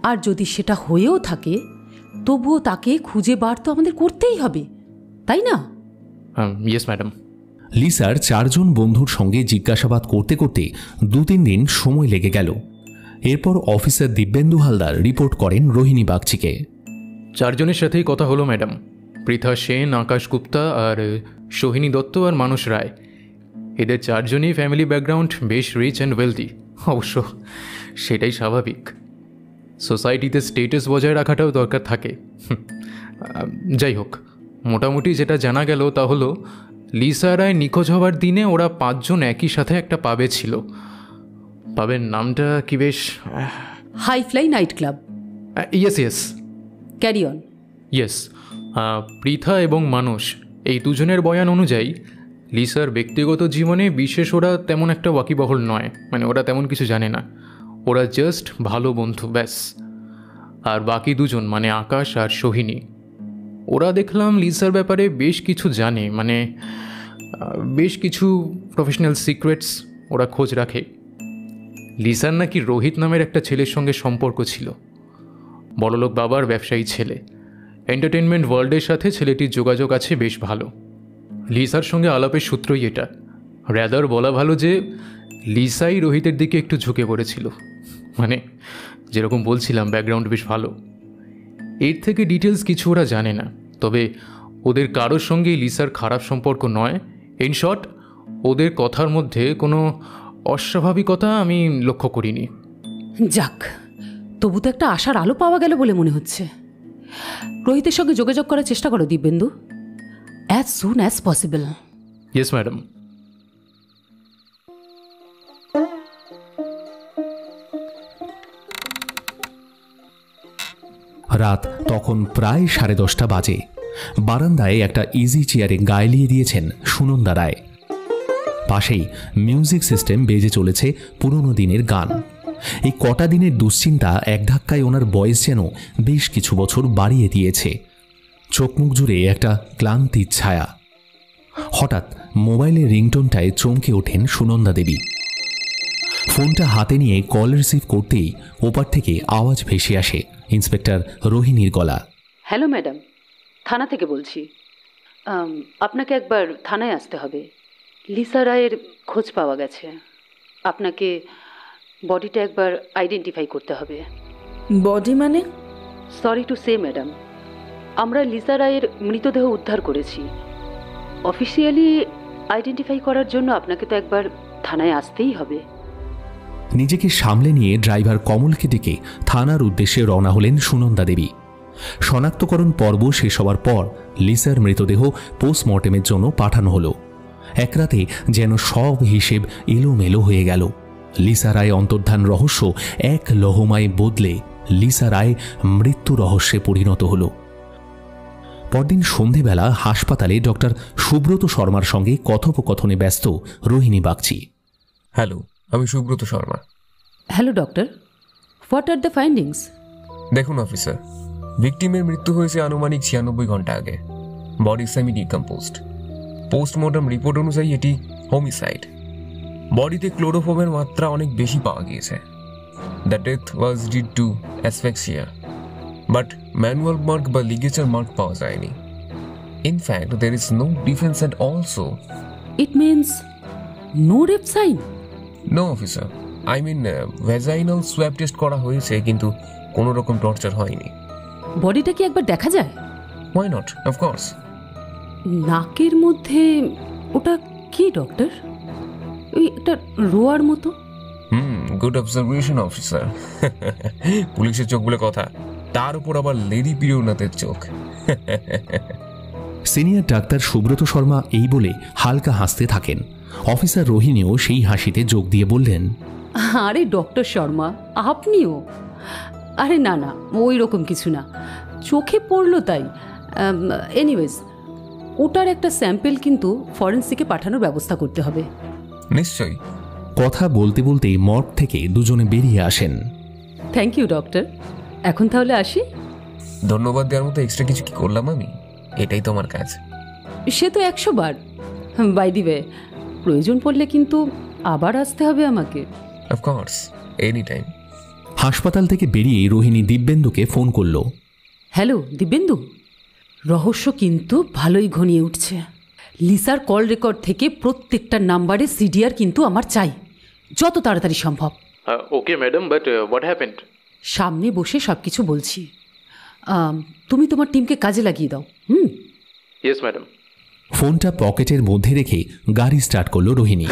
আর যদি সেটা হয়েও থাকে তবুও তাকে খুঁজে বার তো আমাদের করতেই হবে, তাই না? Yes madam. লিসার 4 জন বন্ধুর সঙ্গে জিজ্ঞাসাবাদ করতে করতে 2-3 দিন সময় লেগে গেল। এরপর অফিসার দিব্যেন্দু হালদার রিপোর্ট করেন রোহিণী বাগচিকে। 4 জনের সাথেই কথা হলো ম্যাডাম। পৃথা সেন, আকাশ গুপ্তা আর সোহিনী দত্ত আর মানস রায়। এদের 4 জনই ফ্যামিলি ব্যাকগ্রাউন্ড বেশ রিচ অ্যান্ড ওয়েলদি। অবশ্য সেটাই স্বাভাবিক, সোসাইটিতে স্টেটাস বজায় রাখাটাও দরকার থাকে। যাই হোক, মোটামুটি যেটা জানা গেল তা হলো লিসা রায় নিখোঁজ হওয়ার দিনে ওরা 5 জন একই সাথে একটা পাবে ছিল। পাবের নামটা কি বেশ high fly night club. Yes carry on. Yes. Pritha এবং মানস এই 2 জনের বয়ান অনুযায়ী লিসার ব্যক্তিগত জীবনে বিশেষ ওরা তেমন একটা ওয়াকিবহল নয়, মানে ওরা তেমন কিছু জানে না, ওরা জাস্ট ভালো বন্ধু ব্যাস। আর বাকি 2 জন মানে আকাশ আর সোহিনী, ওরা দেখলাম লিসার ব্যাপারে বেশ কিছু জানে, মানে বেশ কিছু প্রফেশনাল সিক্রেটস ওরা খোঁজ রাখে। লিসার নাকি রোহিত নামের একটা ছেলের সঙ্গে সম্পর্ক ছিল, বড়লোক বাবার ব্যবসায়ী ছেলে। এন্টারটেনমেন্ট ওয়ার্ল্ডের সাথে ছেলেটির যোগাযোগ আছে বেশ ভালো। লিসার সঙ্গে আলাপের সূত্রই এটা। র্যাদার বলা ভালো যে লিসাই রোহিতের দিকে একটু ঝুঁকে পড়েছিল, মানে যেরকম বলছিলাম ব্যাকগ্রাউন্ড বেশ ভালো। এর থেকে ডিটেলস কিছু ওরা জানে না, তবে ওদের কারোর সঙ্গেই লিসার খারাপ সম্পর্ক নয়। ইন শর্ট, ওদের কথার মধ্যে কোনো অস্বাভাবিকতা আমি লক্ষ্য করিনি। যাক, তবু তো একটা আশার আলো পাওয়া গেল বলে মনে হচ্ছে। রোহিতের সঙ্গে যোগাযোগ করার চেষ্টা করো Dibyendu, as soon as possible. Yes madam. রাত তখন প্রায় 10:30 বাজে। বারান্দায় একটা ইজি চেয়ারে গায়ে দিয়েছেন সুনন্দা রায়। পাশেই মিউজিক সিস্টেম বেজে চলেছে পুরনো দিনের গান। এই কটা দিনের দুশ্চিন্তা এক ধাক্কায় ওনার বয়স যেন বেশ কিছু বছর বাড়িয়ে দিয়েছে। চোখ মুখ জুড়ে একটা ক্লান্তির ছায়া। হঠাৎ মোবাইলের রিংটোনটায় চমকে ওঠেন সুনন্দা দেবী। ফোনটা হাতে নিয়ে কল রিসিভ করতেই ওপার থেকে আওয়াজ ভেসে আসে ইন্সপেক্টর রোহিণীর গলা। হ্যালো ম্যাডাম, থানা থেকে বলছি। আপনাকে একবার থানায় আসতে হবে। লিসা রায়ের খোঁজ পাওয়া গেছে। আপনাকে বডিটা একবার আইডেন্টিফাই করতে হবে। বডি মানে? সরি টু সে ম্যাডাম, আমরা লিসা রায়ের মৃতদেহ উদ্ধার করেছি। অফিসিয়ালি আইডেন্টিফাই করার জন্য আপনাকে তো একবার থানায় আসতেই হবে। নিজেকে সামলে নিয়ে ড্রাইভার কমলকে ডেকে থানার উদ্দেশ্যে রওনা হলেন সুনন্দা দেবী। শনাক্তকরণ পর্ব শেষ হওয়ার পর লিসার মৃতদেহ পোস্টমর্টেমের জন্য পাঠানো হলো। এক রাতে যেন সব হিসেব এলোমেলো হয়ে গেল। লিসা রায় অন্তর্ধান রহস্য এক লহমায় বদলে লিসা রায় মৃত্যু রহস্যে পরিণত হল। পরদিন সন্ধেবেলা হাসপাতালে ডক্টর সুব্রত শর্মার সঙ্গে কথোপকথনে ব্যস্ত রোহিণী বাগচি। হ্যালো, আমি Subrata Sharma. Hello doctor, what are the findings? দেখুন অফিসার, ভিকটিমের মৃত্যু হয়েছে আনুমানিক 96 ঘন্টা আগে। Body semi decomposed. Postmortem report অনুযায়ী এটি হোমিসাইড। বডিতে ক্লোরোফর্মের মাত্রা অনেক বেশি পাওয়া গিয়েছে। The death was due to asphyxia, but manual mark বা লিগেচার মার্ক পাওয়া যায়নি। In fact there is no defence and also. It means no rape sign? No officer, I mean vaginal swab test করা হয়েছে, কিন্তু কোনো রকম টর্চার হয়নি। বডিটা কি একবার দেখা যায়? Why not, of course. নাকের মধ্যে ওটা কি ডক্টর? ওই একটা রোয়ার মতো। Good observation officer. পুলিশের চোখ বলে কথা, তার উপর আবার লেডি পিরিয়নাথের চোখ। সিনিয়র ডাক্তার সুব্রত শর্মা এই বলে হালকা হাসতে থাকেন। অফিসার রোহিণীও সেই হাসিতে যোগ দিয়ে বললেন, আরে ডক্টর শর্মা, আপনিও? আরে না না, ওই রকম কিছু না, চোখে পড়লো তাই। এনিওয়েজ, ওটার একটা স্যাম্পেল কিন্তু ফরেন্সিকে পাঠানোর ব্যবস্থা করতে হবে। নিশ্চয়ই। কথা বলতে বলতেই মর্গ থেকে দুজনে বেরিয়ে আসেন। থ্যাংক ইউ ডক্টর, এখন তাহলে আসি। ধন্যবাদ দেওয়ার মতো এক্সট্রা কিছু কি করলাম আমি? এটাই তো আমার কাজ। সে তো 100 বার। বাই দি ওয়ে, প্রয়োজন পড়লে কিন্তু আবার আসতে হবে আমাকে। Of course, any time. হাসপাতাল থেকে বেরিয়ে রোহিণী দিব্যেন্দুকে ফোন করল। হ্যালো দিব্যেন্দু, রহস্য কিন্তু ভালোই ঘনিয়ে উঠছে। লিসার কল রেকর্ড থেকে প্রত্যেকটা নাম্বারে সিডিআর কিন্তু আমার চাই, যত তাড়াতাড়ি সম্ভব। Okay madam, but what happened? সামনে বসে সব কিছু বলছি। তুমি তোমার টিমকে কাজে লাগিয়ে দাও। Yes madam. ফোনটা পকেটের মধ্যে রেখে গাড়ি স্টার্ট করলো রোহিণী।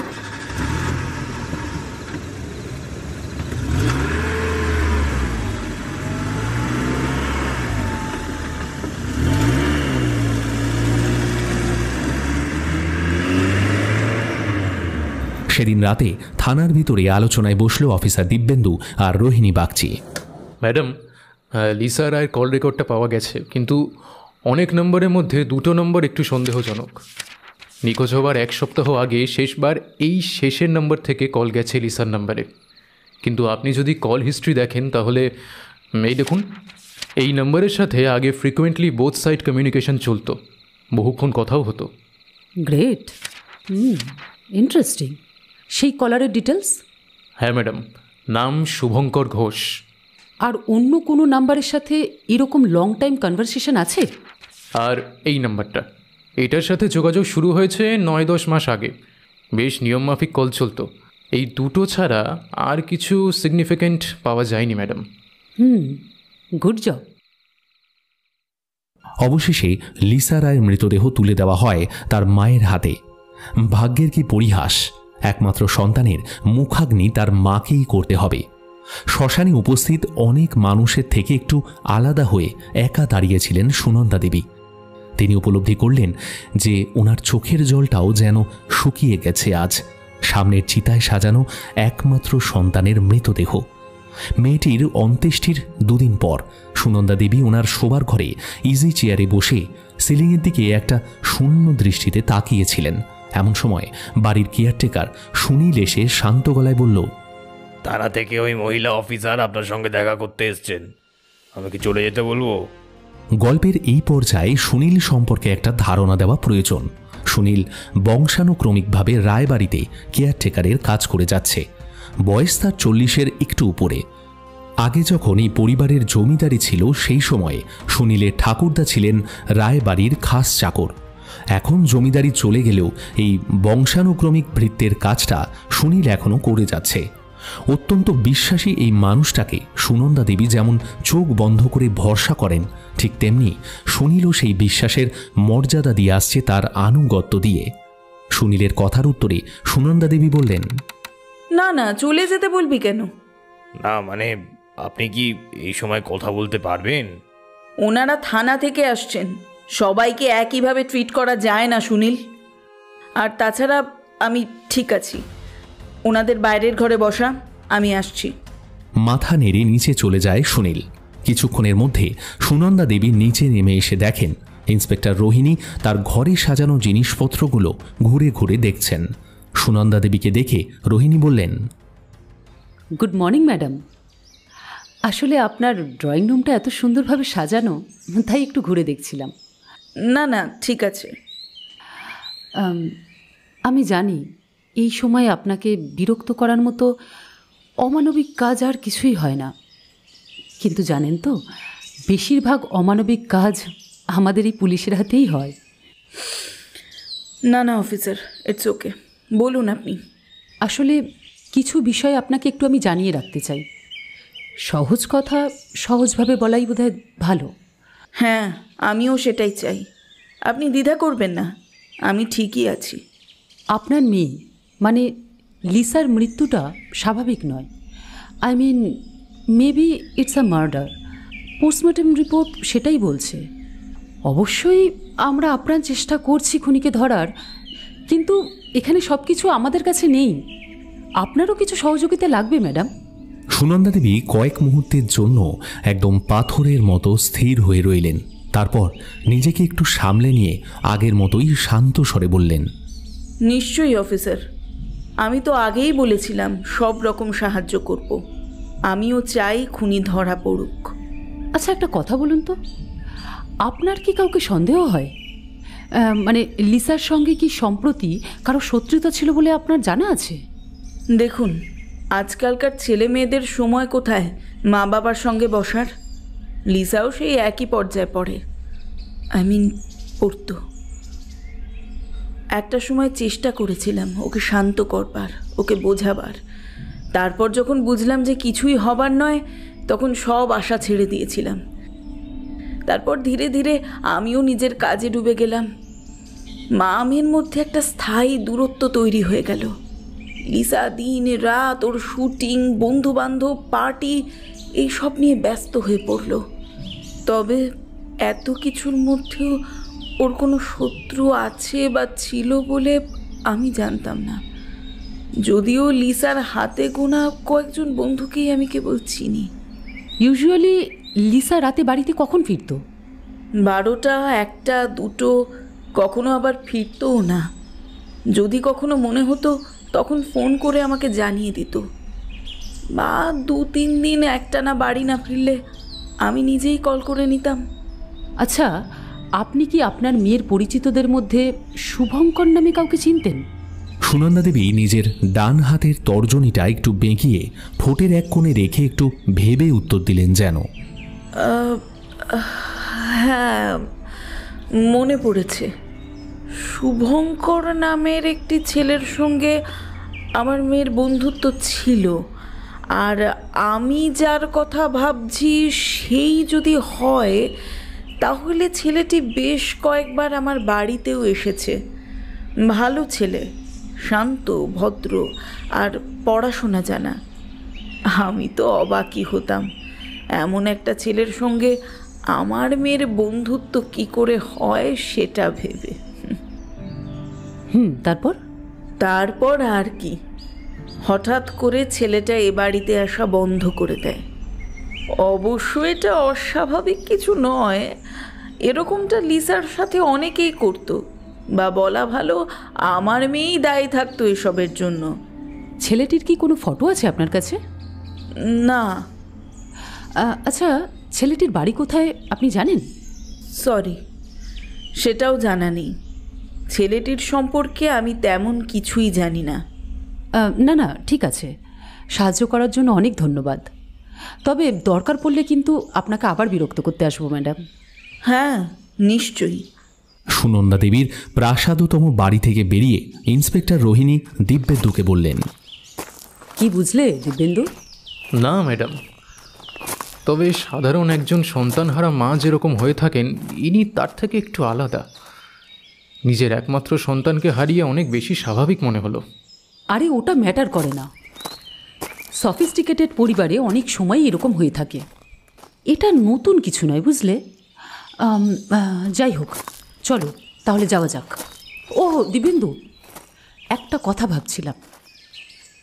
সেদিন রাতে থানার ভিতরে আলোচনায় বসলো অফিসার দিব্যেন্দু আর রোহিণী বাগচি। ম্যাডাম, লিসা রায়ের কল রেকর্ডটা পাওয়া গেছে, কিন্তু অনেক নম্বরের মধ্যে 2টো নম্বর একটু সন্দেহজনক। নিখোঁজ হওয়ার 1 সপ্তাহ আগে শেষবার এই শেষের নম্বর থেকে কল গেছে লিসার নাম্বারে। কিন্তু আপনি যদি কল হিস্ট্রি দেখেন তাহলে এই দেখুন, এই নম্বরের সাথে আগে ফ্রিকোয়েন্টলি বোথ সাইড কমিউনিকেশন চলতো, বহুক্ষণ কথাও হতো। Great, interesting. সেই কলারের ডিটেলস? হ্যাঁ ম্যাডাম, নাম শুভঙ্কর ঘোষ। আর অন্য কোনো নাম্বারের সাথে এরকম লং টাইম কনভারসেশন আছে? আর এই নাম্বারটা, এটার সাথে যোগাযোগ শুরু হয়েছে 9-10 মাস আগে। বেশ নিয়মমাফিক কল চলতো। এই দুটো ছাড়া আর কিছু সিগনিফিক্যান্ট পাওয়া যায়নি ম্যাডাম। Good job. অবশেষে লিসা রায়ের মৃতদেহ তুলে দেওয়া হয় তার মায়ের হাতে। ভাগ্যের কি পরিহাস, একমাত্র সন্তানের মুখাগ্নি তার মাকেই করতে হবে। শ্মশানে উপস্থিত অনেক মানুষের থেকে একটু আলাদা হয়ে একা দাঁড়িয়েছিলেন সুনন্দা দেবী। তিনি উপলব্ধি করলেন যে ওনার চোখের জলটাও যেন শুকিয়ে গেছে আজ। সামনের চিতায় সাজানো একমাত্র সন্তানের মৃতদেহ। মেয়েটির অন্ত্যেষ্টির 2 দিন পর সুনন্দা দেবী ওনার শোবার ঘরে ইজি চেয়ারে বসে সিলিংয়ের দিকে একটা শূন্য দৃষ্টিতে তাকিয়েছিলেন। এমন সময় বাড়ির কেয়ারটেকার সুনীল এসে শান্ত গলায় বলল, তারা থেকে ওই মহিলা অফিসার আপনার সঙ্গে দেখা করতে এসছেন, আমি কি চলে যেতে বলবো? গল্পের এই পর্যায়ে সুনীল সম্পর্কে একটা ধারণা দেওয়া প্রয়োজন। সুনীল বংশানুক্রমিকভাবে রায়বাড়িতে কেয়ারটেকারের কাজ করে যাচ্ছে। বয়স তার 40-এর একটু উপরে। আগে যখন এই পরিবারের জমিদারি ছিল সেই সময়ে সুনীলের ঠাকুরদা ছিলেন রায়বাড়ির খাস চাকর। এখন জমিদারি চলে গেলেও এই বংশানুক্রমিক ভৃত্যের কাজটা সুনীল এখনও করে যাচ্ছে। অত্যন্ত বিশ্বাসী এই মানুষটাকে সুনন্দা দেবী যেমন চোখ বন্ধ করে ভরসা করেন, ঠিক তেমনি সুনীলও সেই বিশ্বাসের মর্যাদা দিয়ে আসছে তার আনুগত্য দিয়ে। সুনীলের কথার উত্তরে সুনন্দা দেবী বললেন, না না, চলে যেতে বলবি কেন? না মানে আপনি কি এই সময় কথা বলতে পারবেন? ওনারা থানা থেকে আসছেন, সবাইকে একইভাবে ট্রিট করা যায় না সুনীল। আর তাছাড়া আমি ঠিক আছি, ওনাদের বাইরের ঘরে বসা, আমি আসছি। মাথা নেড়ে নিচে চলে যায় সুনীল। কিছুক্ষণের মধ্যে সুনন্দা দেবী নিচে নেমে এসে দেখেন ইন্সপেক্টর রোহিণী তার ঘরে সাজানো জিনিসপত্রগুলো ঘুরে ঘুরে দেখছেন। সুনন্দা দেবীকে দেখে রোহিণী বললেন, গুড মর্নিং ম্যাডাম। আসলে আপনার ড্রয়িং রুমটা এত সুন্দরভাবে সাজানো, তাই একটু ঘুরে দেখছিলাম। না না, ঠিক আছে। আমি জানি এই সময় আপনাকে বিরক্ত করার মতো অমানবিক কাজ আর কিছুই হয় না, কিন্তু জানেন তো বেশিরভাগ অমানবিক কাজ আমাদের এই পুলিশের হাতেই হয়। না না অফিসার, ইটস ওকে, বলুন আপনি। আসলে কিছু বিষয় আপনাকে একটু আমি জানিয়ে রাখতে চাই। সহজ কথা সহজভাবে বলাই বোধহয় ভালো। হ্যাঁ, আমিও সেটাই চাই। আপনি দ্বিধা করবেন না, আমি ঠিকই আছি। আপনার মেয়ে মানে লিসার মৃত্যুটা স্বাভাবিক নয়। I mean maybe it's a murder. Postmortem report সেটাই বলছে। অবশ্যই আমরা আপ্রাণ চেষ্টা করছি খুনিকে ধরার, কিন্তু এখানে সব কিছু আমাদের কাছে নেই। আপনারও কিছু সহযোগিতা লাগবে ম্যাডাম। সুনন্দা দেবী কয়েক মুহূর্তের জন্য একদম পাথরের মতো স্থির হয়ে রইলেন। তারপর নিজেকে একটু সামলে নিয়ে আগের মতোই শান্ত স্বরে বললেন, নিশ্চয়ই অফিসার, আমি তো আগেই বলেছিলাম সব রকম সাহায্য করব। আমিও চাই খুনি ধরা পড়ুক। আচ্ছা একটা কথা বলুন তো, আপনার কি কাউকে সন্দেহ হয়? মানে লিসার সঙ্গে কি সম্প্রতি কারো শত্রুতা ছিল বলে আপনার জানা আছে? দেখুন, আজকালকার ছেলে মেয়েদের সময় কোথায় মা বাবার সঙ্গে বসার? লিসাও সেই একই পর্যায়ে পড়ে, পড়তো। একটা সময় চেষ্টা করেছিলাম ওকে শান্ত করবার, ওকে বোঝাবার। তারপর যখন বুঝলাম যে কিছুই হবার নয়, তখন সব আশা ছেড়ে দিয়েছিলাম। তারপর ধীরে ধীরে আমিও নিজের কাজে ডুবে গেলাম। মা মেয়ের মধ্যে একটা স্থায়ী দূরত্ব তৈরি হয়ে গেল। লিসা দিন রাত ওর শুটিং, বন্ধুবান্ধব, পার্টি এইসব নিয়ে ব্যস্ত হয়ে পড়ল। তবে এত কিছুর মধ্যেও ওর কোনো শত্রু আছে বা ছিল বলে আমি জানতাম না। যদিও লিসার হাতে গোনা কয়েকজন বন্ধুকেই আমি কেবল চিনি। ইউজুয়ালি লিসা রাতে বাড়িতে কখন ফিরত? 12টা, 1টা, 2টো, কখনো আবার ফিরতও না। যদি কখনো মনে হতো তখন ফোন করে আমাকে জানিয়ে দিত, বা 2-3 দিন একটানা বাড়ি না ফিরলে আমি নিজেই কল করে নিতাম। আচ্ছা, আপনি কি আপনার মেয়ের পরিচিতদের মধ্যে শুভঙ্কর নামে কাউকে চিনতেন? সুনন্দা দেবী নিজের ডান হাতের তর্জনীটা একটু বেঁকিয়ে ঠোঁটের এক কোণে রেখে একটু ভেবে উত্তর দিলেন যেন। হ্যাঁ, মনে পড়েছে। শুভঙ্কর নামের একটি ছেলের সঙ্গে আমার মেয়ের বন্ধুত্ব ছিল। আর আমি যার কথা ভাবছি সেই যদি হয়, তাহলে ছেলেটি বেশ কয়েকবার আমার বাড়িতেও এসেছে। ভালো ছেলে, শান্ত, ভদ্র আর পড়াশোনা জানা। আমি তো অবাকই হতাম এমন একটা ছেলের সঙ্গে আমার মেয়ের বন্ধুত্ব কি করে হয় সেটা ভেবে। তারপর আর কি, হঠাৎ করে ছেলেটা এ বাড়িতে আসা বন্ধ করে দেয়। অবশ্য এটা অস্বাভাবিক কিছু নয়, এরকমটা লিসার সাথে অনেকেই করত, বা বলা ভালো আমার মেয়েই দায়ী থাকতো এসবের জন্য। ছেলেটির কি কোনো ফটো আছে আপনার কাছে? না। আচ্ছা, ছেলেটির বাড়ি কোথায় আপনি জানেন? সরি, সেটাও জানা নেই। ছেলেটির সম্পর্কে আমি তেমন কিছুই জানি না। না না, ঠিক আছে। সাহায্য করার জন্য অনেক ধন্যবাদ। তবে দরকার পড়লে কিন্তু আপনাকে আবার বিরক্ত করতে আসবো ম্যাডাম। হ্যাঁ, নিশ্চয়ই। সুনন্দা দেবীর প্রাসাদতম বাড়ি থেকে বেরিয়ে ইন্সপেক্টর রোহিণী দিব্যেন্দুকে বললেন, কি বুঝলে দিব্যেন্দু? না ম্যাডাম, তবে সাধারণ একজন সন্তানহারা মা যেরকম হয়ে থাকেন, ইনি তার থেকে একটু আলাদা। নিজের একমাত্র সন্তানকে হারিয়ে অনেক বেশি স্বাভাবিক মনে হলো। আরে ওটা ম্যাটার করে না, সফিস্টিকেটেড পরিবারে অনেক সময় এরকম হয়ে থাকে, এটা নতুন কিছু নয় বুঝলে। যাই হোক, চলো তাহলে যাওয়া যাক। ও দিব্যেন্দু, একটা কথা ভাবছিলাম,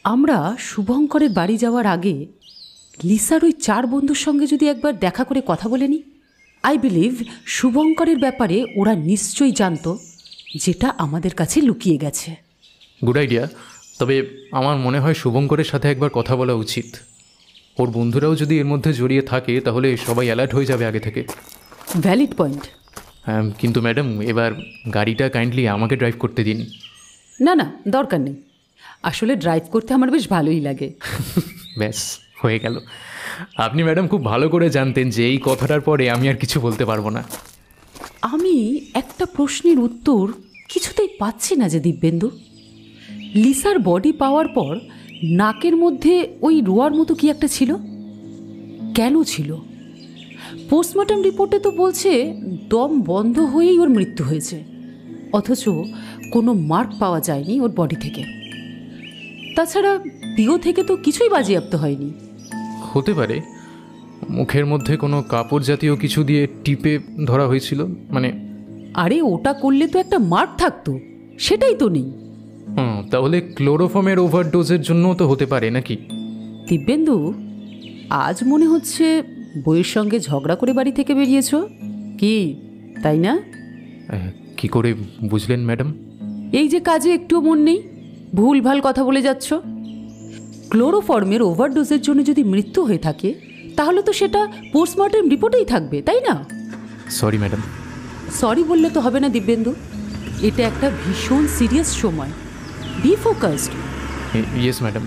আমরা শুভঙ্করের বাড়ি যাওয়ার আগে লিসার ওই 4 বন্ধুর সঙ্গে যদি একবার দেখা করে কথা বলে নিই। আই বিলিভ শুভঙ্করের ব্যাপারে ওরা নিশ্চয়ই জানতো, যেটা আমাদের কাছে লুকিয়ে গেছে। Good idea. তবে আমার মনে হয় শুভঙ্করের সাথে একবার কথা বলা উচিত। ওর বন্ধুরাও যদি এর মধ্যে জড়িয়ে থাকে তাহলে সবাই অ্যালার্ট হয়ে যাবে আগে থেকে। Valid point. হ্যাঁ, কিন্তু ম্যাডাম এবার গাড়িটা কাইন্ডলি আমাকে ড্রাইভ করতে দিন। না না, দরকার নেই, আসলে ড্রাইভ করতে আমার বেশ ভালোই লাগে। ব্যাস হয়ে গেল। আপনি ম্যাডাম খুব ভালো করে জানতেন যে এই কথাটার পরে আমি আর কিছু বলতে পারবো না। আমি একটা প্রশ্নের উত্তর কিছুতেই পাচ্ছি না যে দিব্যেন্দু, লিসার বডি পাওয়ার পর নাকের মধ্যে ওই রোয়ার মতো কি একটা ছিল, কেন ছিল? পোস্টমর্টম রিপোর্টে তো বলছে দম বন্ধ হয়েই ওর মৃত্যু হয়েছে, অথচ কোনো মার্ক পাওয়া যায়নি ওর বডি থেকে। তাছাড়া পিও থেকে তো কিছুই বাজেয়াপ্ত হয়নি। হতে পারে মুখের মধ্যে কোনো কাপড় জাতীয় কিছু দিয়ে টিপে ধরা হয়েছিল, মানে। আরে ওটা করলে তো একটা মার্ক থাকতো, সেটাই তো নেই। তাহলে ক্লোরোফর্মের ওভারডোজের জন্য তো হতে পারে নাকি? দিব্যেন্দু, আজ মনে হচ্ছে বইয়ের সঙ্গে ঝগড়া করে বাড়ি থেকে বেরিয়েছো কি, তাই না? কি করে বুঝলেন ম্যাডাম? এই যে কাজে একটু মন নেই, ভুলভাল কথা বলে যাচ্ছ। ক্লোরোফর্মের ওভারডোজের জন্য যদি মৃত্যু হয়ে থাকে তাহলে তো সেটা পোস্টমর্টম রিপোর্টেই থাকবে, তাই না? Sorry madam. সরি বললে তো হবে না দিব্যেন্দু, এটা একটা ভীষণ সিরিয়াস সময়, বি ফোকাসড। Yes madam.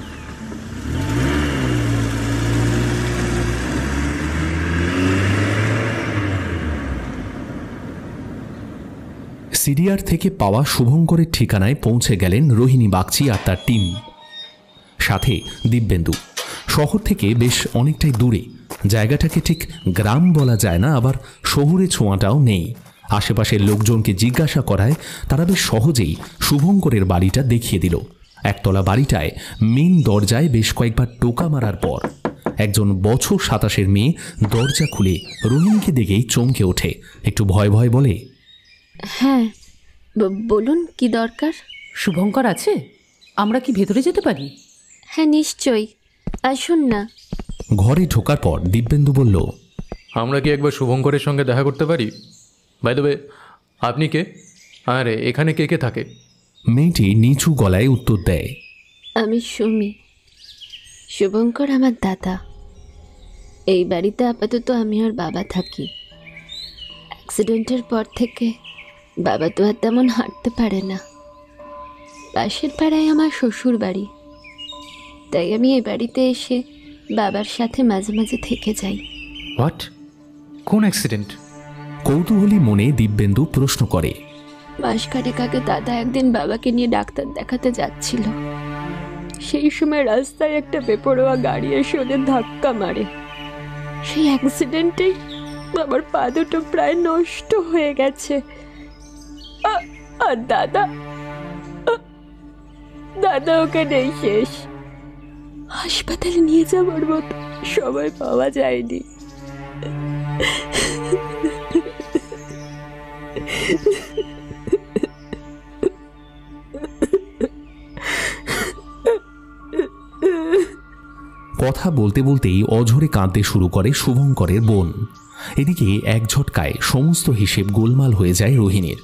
সিরিয়ার থেকে পাওয়া শুভঙ্করের ঠিকানায় পৌঁছে গেলেন রোহিণী বাগচি আর তার টিম, সাথে দিব্যেন্দু। শহর থেকে বেশ অনেকটাই দূরে, জায়গাটাকে ঠিক গ্রাম বলা যায় না, আবার শহুরে ছোঁয়াটাও নেই। আশেপাশের লোকজনকে জিজ্ঞাসা করায় তারা বেশ সহজেই শুভঙ্করের বাড়িটা দেখিয়ে দিল। একতলা বাড়িটায় মেন দরজায় বেশ কয়েকবার টোকা মারার পর একজন বছর 27-এর মেয়ে দরজা খুলে রোহিণীকে দেখেই চমকে ওঠে, একটু ভয় ভয় বলে, হ্যাঁ বলুন, কি দরকার? শুভঙ্কর আছে? আমরা কি ভেতরে যেতে পারি? হ্যাঁ নিশ্চয়ই, আসুন না। ঘরে ঢোকার পর দিব্যেন্দু বলল, আমরা কি একবার শুভঙ্করের সঙ্গে দেখা করতে পারি? বাই দ্য ওয়ে, আপনি কে? আরে এখানে কে কে থাকে? মেয়েটি নিচু গলায় উত্তর দেয়, আমি সুমি, শুভঙ্কর আমার দাদা। এই বাড়িতে আপাতত আমি আর বাবা থাকি। অ্যাক্সিডেন্টের পর থেকে বাবা তো আর তেমন হাঁটতে পারে না। পাশের পাড়ায় আমার শ্বশুর বাড়ি, তাই আমি এই বাড়িতে এসে বাবার সাথে মাঝে মাঝে থেকে যাই। হোয়াট? কোন অ্যাক্সিডেন্ট? কৌতূহলী মনে দিব্যেন্দু প্রশ্ন করে। মাস খানেক আগে দাদা একদিন বাবাকে নিয়ে ডাক্তার দেখাতে যাচ্ছিল। সেই সময় রাস্তায় একটা বেপরোয়া গাড়ি এসে ওদের ধাক্কা মারে। সেই অ্যাক্সিডেন্টেই বাবার পা দুটো প্রায় নষ্ট হয়ে গেছে। আর দাদা ওকে নেই শেষ। হাসপাতালে নিয়ে যাবার মতো সময় পাওয়া যায়নি। কথা বলতে বলতেই অঝরে কাঁদতে শুরু করে শুভঙ্করের বোন। এদিকে এক ঝটকায় সমস্ত হিসেব গোলমাল হয়ে যায় রোহিণীর।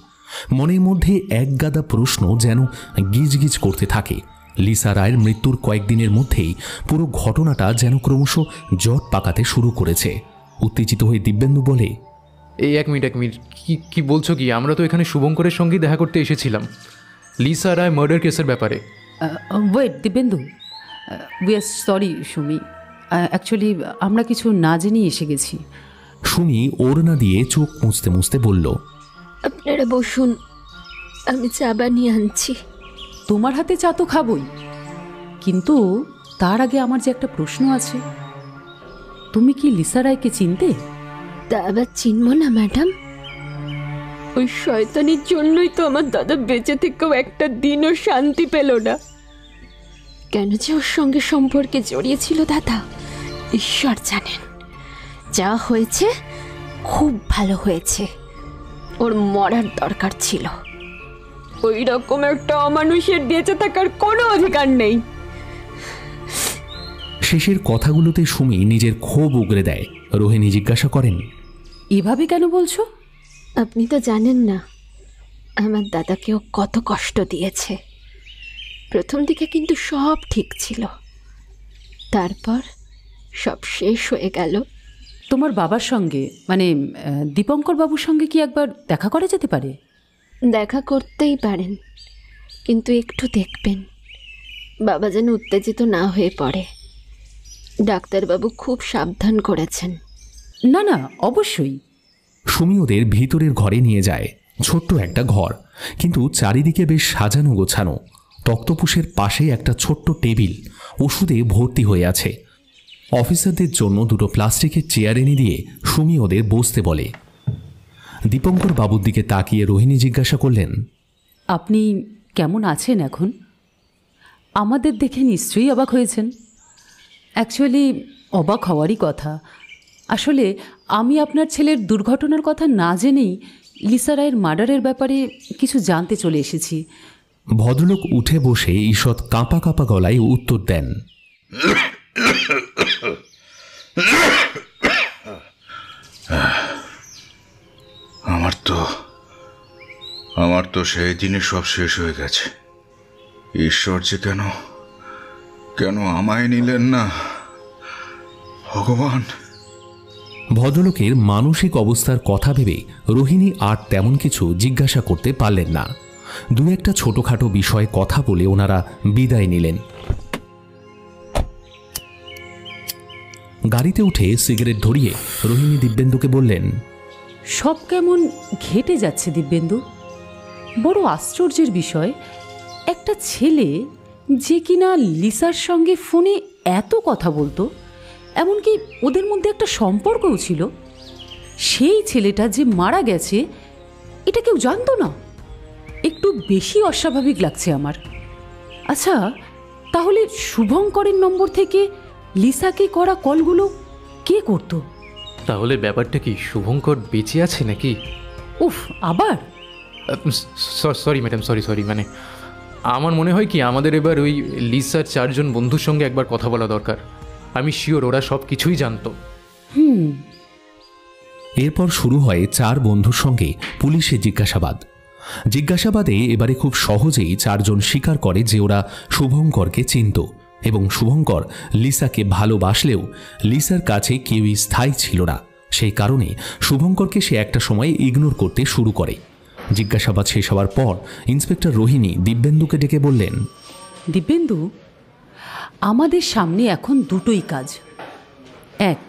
মনের মধ্যে একগাদা প্রশ্ন যেন গিজগিজ করতে থাকে। লিসা রায়ের মৃত্যুর কয়েকদিনের মধ্যেই পুরো ঘটনাটা যেন ক্রমশ জট পাকাতে শুরু করেছে। উত্তেজিত হয়ে দিব্যেন্দু বলে, এই এক মিনিট কি বলছো কি? আমরা তো এখানে শুভঙ্করের সঙ্গেই দেখা করতে এসেছিলাম লিসা রায় মার্ডার কেসের ব্যাপারে। Wait Dibyendu, we are sorry Sumi, actually আমরা কিছু না জেনেই এসে গেছি। সুমি ওড়না দিয়ে চোখ মুছতে মুছতে বলল, আপনারা বসুন, আমি চা বানিয়ে আনছি। তোমার হাতে চা তো খাবই, কিন্তু তার আগে আমার যে একটা প্রশ্ন আছে, তুমি কি লিসা রায়কে চিনতে? তা আবার চিনব না ম্যাডাম? ওই শয়তানির জন্যই তো আমার দাদা বেঁচে থেকেও একটা দিনও শান্তি পেল না। কেন যে ওর সঙ্গে সম্পর্কে জড়িয়েছিল দাদা, ঈশ্বর জানেন। যা হয়েছে খুব ভালো হয়েছে, ওর মরার দরকার ছিল। ওই রকম একটা অমানুষের বেঁচে থাকার কোনো অধিকার নেই। শেষের কথাগুলোতে সুমি নিজের ক্ষোভ উগরে দেয়। রোহিণী জিজ্ঞাসা করেন, এভাবে কেন বলছো? আপনি তো জানেন না আমার দাদাকেও কত কষ্ট দিয়েছে। প্রথম দিকে কিন্তু সব ঠিক ছিল, তারপর সব শেষ হয়ে গেল। তোমার বাবার সঙ্গে, মানে দীপঙ্কর বাবুর সঙ্গে কি একবার দেখা করা যেতে পারে? দেখা করতেই পারেন, কিন্তু একটু দেখবেন বাবা যেন উত্তেজিত না হয়ে পড়ে। ডাক্তারবাবু খুব সাবধান করেছেন। না না, অবশ্যই। সুমি ওদের ভিতরের ঘরে নিয়ে যায়। ছোট্ট একটা ঘর, কিন্তু চারিদিকে বেশ সাজানো গোছানো। তক্তপোষের পাশে একটা ছোট্ট টেবিল ওষুধে ভর্তি হয়ে আছে। অফিসারদের জন্য দুটো প্লাস্টিকের চেয়ার এনে দিয়ে সুমি ওদের বসতে বলে। দীপঙ্কর বাবুর দিকে তাকিয়ে রোহিণী জিজ্ঞাসা করলেন, আপনি কেমন আছেন এখন? আমাদের দেখে নিশ্চয়ই অবাক হয়েছেন। অ্যাকচুয়ালি অবাক হওয়ারই কথা। আসলে আমি আপনার ছেলের দুর্ঘটনার কথা না জেনেই লিসা রায়ের মার্ডারের ব্যাপারে কিছু জানতে চলে এসেছি। ভদ্রলোক উঠে বসে ঈষৎ কাঁপা কাঁপা গলায় উত্তর দেন, আমার তো সেই দিনে সব শেষ হয়ে গেছে। ঈশ্বর যে কেন আমায় নিলেন না ভগবান। ভদ্রলোকের মানসিক অবস্থার কথা ভেবে রোহিণী আর তেমন কিছু জিজ্ঞাসা করতে পারলেন না। দু একটা ছোটখাটো বিষয়ে কথা বলে ওনারা বিদায় নিলেন। গাড়িতে উঠে সিগারেট ধরিয়ে রোহিণী দিব্যেন্দুকে বললেন, সব কেমন ঘেটে যাচ্ছে দিব্যেন্দু। বড় আশ্চর্যের বিষয়, একটা ছেলে যে কিনা লিসার সঙ্গে ফোনে এত কথা বলতো, এমনকি ওদের মধ্যে একটা সম্পর্কও ছিল, সেই ছেলেটা যে মারা গেছে এটা কেউ জানতো না। একটু বেশি অস্বাভাবিক লাগছে আমার। আচ্ছা, তাহলে শুভঙ্করের নম্বর থেকে লিসাকে করা কলগুলো কে করতো? তাহলে ব্যাপারটা কি শুভঙ্কর বেঁচে আছে নাকি? উফ, আবার সরি ম্যাডাম, সরি, মানে আমার মনে হয় কি আমাদের এবার ওই লিসার 4 জন বন্ধুর সঙ্গে একবার কথা বলা দরকার। আমি শিওর ওরা সব কিছুই জানতো। এরপর শুরু হয় 4 বন্ধুর সঙ্গে পুলিশের জিজ্ঞাসাবাদে এবারে খুব সহজেই 4 জন স্বীকার করে যে ওরা শুভঙ্করকে চিনত এবং শুভঙ্কর লিসাকে ভালোবাসলেও লিসার কাছে কেউই স্থায়ী ছিল না। সেই কারণে শুভঙ্করকে সে একটা সময় ইগনোর করতে শুরু করে। জিজ্ঞাসাবাদ শেষ হওয়ার পর ইন্সপেক্টর রোহিণী দিব্যেন্দুকে ডেকে বললেন, দিব্যেন্দু, আমাদের সামনে এখন দুটোই কাজ। এক,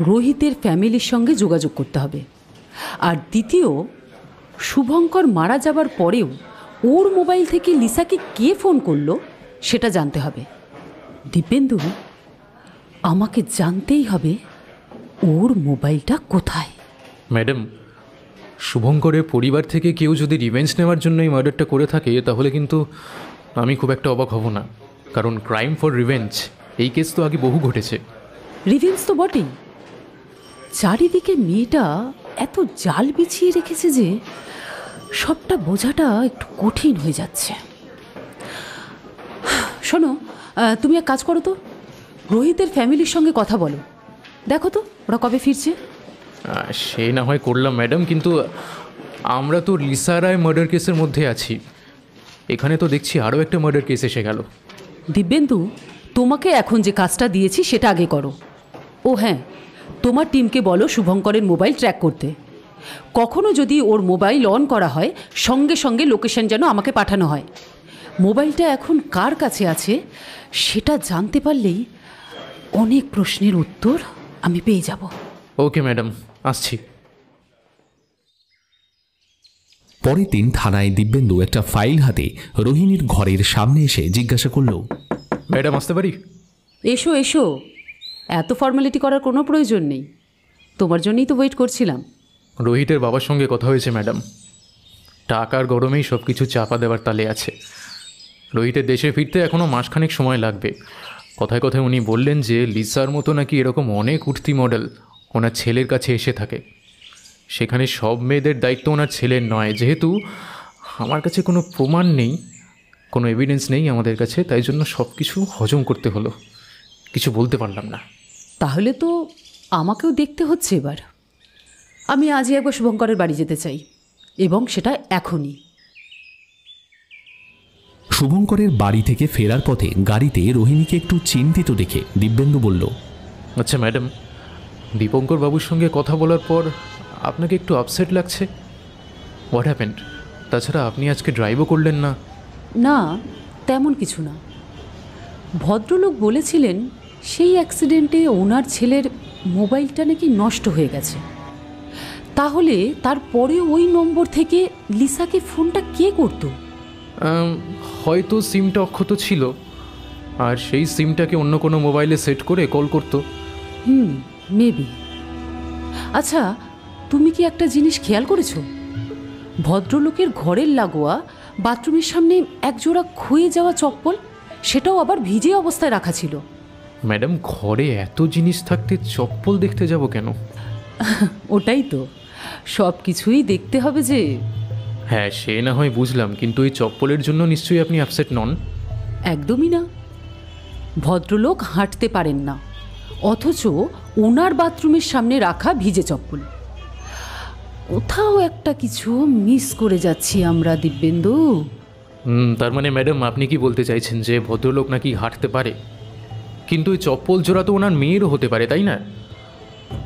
রোহিতের ফ্যামিলির সঙ্গে যোগাযোগ করতে হবে, আর দ্বিতীয়, শুভঙ্কর মারা যাবার পরেও ওর মোবাইল থেকে লিসাকে কে ফোন করলো সেটা জানতে হবে। দিব্যেন্দু, আমাকে জানতেই হবে ওর মোবাইলটা কোথায়। ম্যাডাম, শুভঙ্করের পরিবার থেকে কেউ যদি রিভেঞ্জ নেওয়ার জন্য এই মার্ডারটা করে থাকে তাহলে কিন্তু আমি খুব একটা অবাক হব না, কারণ ক্রাইম ফর রিভেঞ্জ এই কেস তো আগে বহু ঘটেছে। রিভেঞ্জ তো বটেই, চারিদিকে মেয়েটা এত জাল বিছিয়ে রেখেছে যে সবটা বোঝাটা একটু কঠিন হয়ে যাচ্ছে। শোনো, তুমি এক কাজ করো তো, রোহিতের ফ্যামিলির সঙ্গে কথা বলো, দেখো তো ওরা কবে ফিরছে। সে না হয় করলাম ম্যাডাম, কিন্তু আমরা তো লিসা রায় মার্ডার কেসের মধ্যে আছি। এখানে তো দেখছি আরও একটা মার্ডার কেস এসে গেল। দিব্যেন্দু, তোমাকে এখন যে কাজটা দিয়েছি সেটা আগে করো। ও হ্যাঁ, তোমার টিমকে বলো শুভঙ্করের মোবাইল ট্র্যাক করতে। কখনো যদি ওর মোবাইল অন করা হয় সঙ্গে সঙ্গে লোকেশন যেন আমাকে পাঠানো হয়। মোবাইলটা এখন কার কাছে আছে সেটা জানতে পারলেই অনেক প্রশ্নের উত্তর আমি পেয়ে যাব। ওকে ম্যাডাম, আসছি। পরের দিন থানায় দিব্যেন্দু একটা ফাইল হাতে রোহিণীর ঘরের সামনে এসে জিজ্ঞাসা করল, ম্যাডাম আসতে পারি? এসো এসো, এত ফর্মালিটি করার কোনো প্রয়োজন নেই, তোমার জন্যই তো ওয়েট করছিলাম। রোহিতের বাবার সঙ্গে কথা হয়েছে ম্যাডাম। টাকার গরমেই সব কিছু চাপা দেওয়ার তালে আছে। রোহিতের দেশে ফিরতে এখনও মাসখানেক সময় লাগবে। কথায় কথায় উনি বললেন যে লিসার মতো নাকি এরকম অনেক উঠতি মডেল ওনার ছেলের কাছে এসে থাকে। সেখানে সব মেয়েদের দায়িত্ব ওনার ছেলের নয়। যেহেতু আমার কাছে কোনো প্রমাণ নেই, কোনো এভিডেন্স নেই আমাদের কাছে, তাই জন্য সব কিছু হজম করতে হলো, কিছু বলতে পারলাম না। তাহলে তো আমাকেও দেখতে হচ্ছে এবার। আমি আজই একবার শুভঙ্করের বাড়ি যেতে চাই, এবং সেটা এখনই। শুভঙ্করের বাড়ি থেকে ফেরার পথে গাড়িতে রোহিণীকে একটু চিন্তিত দেখে দিব্যেন্দু বলল, আচ্ছা ম্যাডাম, দীপঙ্কর বাবুর সঙ্গে কথা বলার পর আপনাকে একটু আপসেট লাগছে? What happened? তাছাড়া আপনি আজকে ড্রাইভও করলেন না। না, তেমন কিছু না। ভদ্রলোক বলেছিলেন সেই অ্যাক্সিডেন্টে ওনার ছেলের মোবাইলটা নাকি নষ্ট হয়ে গেছে। তাহলে তারপরে ওই নম্বর থেকে লিসাকে ফোনটা কে করতো? হয়তো সিমটা অক্ষত ছিল, আর সেই সিমটাকে অন্য কোনো মোবাইলে সেট করে কল করতো। মেবি। আচ্ছা, তুমি কি একটা জিনিস খেয়াল করেছো? ভদ্রলোকের ঘরের লাগোয়া বাথরুমের সামনে একজোড়া ক্ষয়ে যাওয়া চপ্পল, সেটাও আবার ভিজে অবস্থায় রাখা ছিল। ম্যাডাম, ঘরে এত জিনিস থাকতে চপ্পল দেখতে যাব কেন? ওটাই তো, সব কিছুই দেখতে হবে যে। হ্যাঁ, সে না হয় বুঝলাম, কিন্তু এই চপ্পলের জন্য নিশ্চয়ই আপনি আপসেট নন? একদমই না। ভদ্রলোক হাঁটতে পারেন না, অথচ ওনার বাথরুমের সামনে রাখা ভিজে চপ্পল। কোথাও একটা কিছু মিস করে যাচ্ছি আমরা, দিব্যেন্দু। তার মানে ম্যাডাম, আপনি কি বলতে চাইছেন যে ভদ্রলোক নাকি হাঁটতে পারে, কিন্তু ওই চপ্পল জোড়া তো ওনার মেয়েরও হতে পারে, তাই না?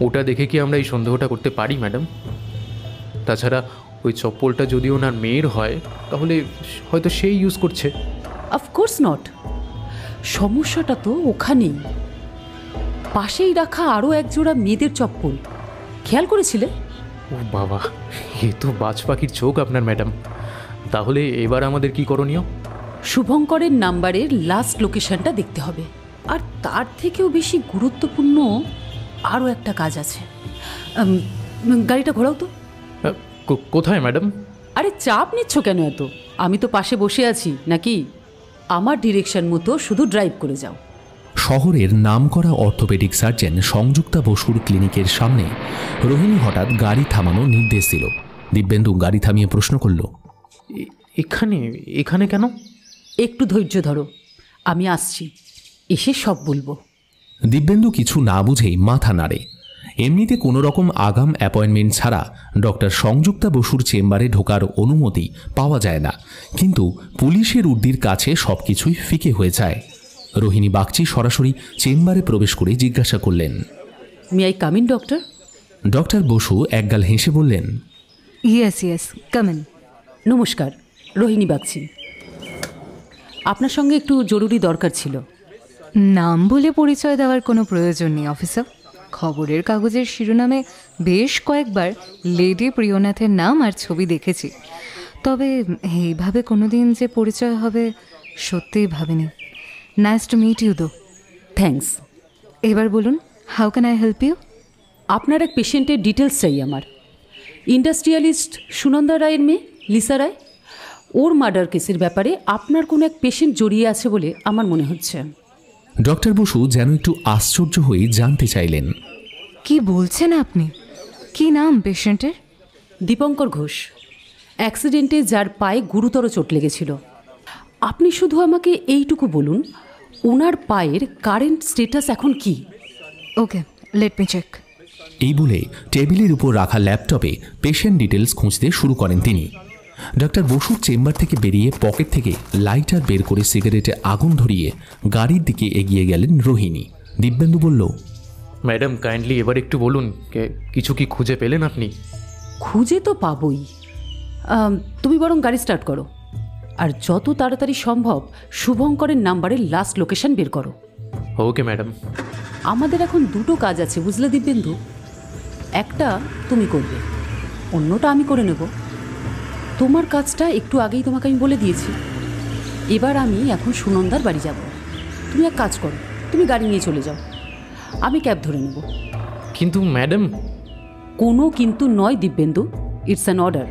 ওটা দেখে কি আমরা এই সন্দেহটা করতে পারি ম্যাডাম? তাছাড়া ওই চপ্পলটা যদি ওনার মেয়ের হয় তাহলে হয়তো সেই ইউজ করছে। Of course not. সমস্যাটা তো ওখানেই। পাশেই রাখা আরও একজোড়া মেয়েদের চপ্পল, খেয়াল করেছিলে? ও বাবা, এ তো বাজ পাখির চোখ আপনার ম্যাডাম। তাহলে এবার আমাদের কি করণীয়? শুভঙ্করের নাম্বারের লাস্ট লোকেশনটা দেখতে হবে। আর তার থেকেও বেশি গুরুত্বপূর্ণ আরও একটা কাজ আছে। গাড়িটা ঘোরাও তো। কোথায় ম্যাডাম? আরে চাপ নিচ্ছ কেন এত? আমি তো পাশে বসে আছি নাকি? আমার ডিরেকশন মতো শুধু ড্রাইভ করে যাও। শহরের নামকরা অর্থোপেডিক সার্জন সংযুক্তা বসুর ক্লিনিকের সামনে রোহিণী হঠাৎ গাড়ি থামানোর নির্দেশ দিল। দিব্যেন্দু গাড়ি থামিয়ে প্রশ্ন করল, এখানে কেন? একটু ধৈর্য ধরো, আমি আসছি, এসে সব বলবো। দিব্যেন্দু কিছু না বুঝেই মাথা নাড়ে। এমনিতে কোনো রকম আগাম অ্যাপয়েন্টমেন্ট ছাড়া ডক্টর সংযুক্তা বসুর চেম্বারে ঢোকার অনুমতি পাওয়া যায় না, কিন্তু পুলিশের উর্দির কাছে সব কিছুই ফিকে হয়ে যায়। রোহিণী বাগচি সরাসরি চেম্বারে প্রবেশ করে জিজ্ঞাসা করলেন, may I come in doctor? Doctor Basu একগাল হেসে বললেন, ইয়েস ইয়েস, কাম ইন। নমস্কার, রোহিণী বাগচি। আপনার সঙ্গে একটু জরুরি দরকার ছিল। নাম বলে পরিচয় দেওয়ার কোনো প্রয়োজন নেই অফিসার। খবরের কাগজের শিরোনামে বেশ কয়েকবার লেডি প্রিয়নাথের নাম আর ছবি দেখেছি, তবে এইভাবে কোনোদিন যে পরিচয় হবে সত্যিই ভাবিনি। Nice to meet you though. Thanks. এবার বলুন, how can I help you? আপনার এক পেশেন্টের ডিটেলস চাই আমার। ইন্ডাস্ট্রিয়ালিস্ট সুনন্দা রায়ের মেয়ে লিসা রায়, ওর মার্ডার কেসের ব্যাপারে আপনার কোনো এক পেশেন্ট জড়িয়ে আছে বলে আমার মনে হচ্ছে। ডক্টর বসু যেন একটু আশ্চর্য হয়ে জানতে চাইলেন, কি বলছেন আপনি? কি নাম পেশেন্টের? দীপঙ্কর ঘোষ। অ্যাক্সিডেন্টে যার পায়ে গুরুতর চোট লেগেছিল। আপনি শুধু আমাকে এইটুকু বলুন, ওনার পায়ের কারেন্ট স্ট্যাটাস এখন কি? ওকে, লেট মি চেক। এই বলে টেবিলের উপর রাখা ল্যাপটপে পেশেন্ট ডিটেলস খুঁজতে শুরু করেন তিনি। ডক্টর বসুর চেম্বার থেকে বেরিয়ে পকেট থেকে লাইটার বের করে সিগারেটে আগুন ধরিয়ে গাড়ির দিকে এগিয়ে গেলেন রোহিণী। দিব্যেন্দু বলল, ম্যাডাম কাইন্ডলি এবার একটু বলুন, কিছু কি খুঁজে পেলেন আপনি? খুঁজে তো পাবই। তুমি বরং গাড়ি স্টার্ট করো। আর যত তাড়াতাড়ি সম্ভব শুভঙ্করের নাম্বারের লাস্ট লোকেশন বের করো। Okay madam. আমাদের এখন দুটো কাজ আছে বুঝলে দিব্যেন্দু, একটা তুমি করবে, অন্যটা আমি করে নেব। তোমার কাজটা একটু আগেই তোমাকে আমি বলে দিয়েছি। এবার আমি এখন সুনন্দার বাড়ি যাব। তুমি এক কাজ করো, তুমি গাড়ি নিয়ে চলে যাও, আমি ক্যাব ধরে নেব। কিন্তু ম্যাডাম। কোনো কিন্তু নয় দিব্যেন্দু, ইটস অ্যান অর্ডার।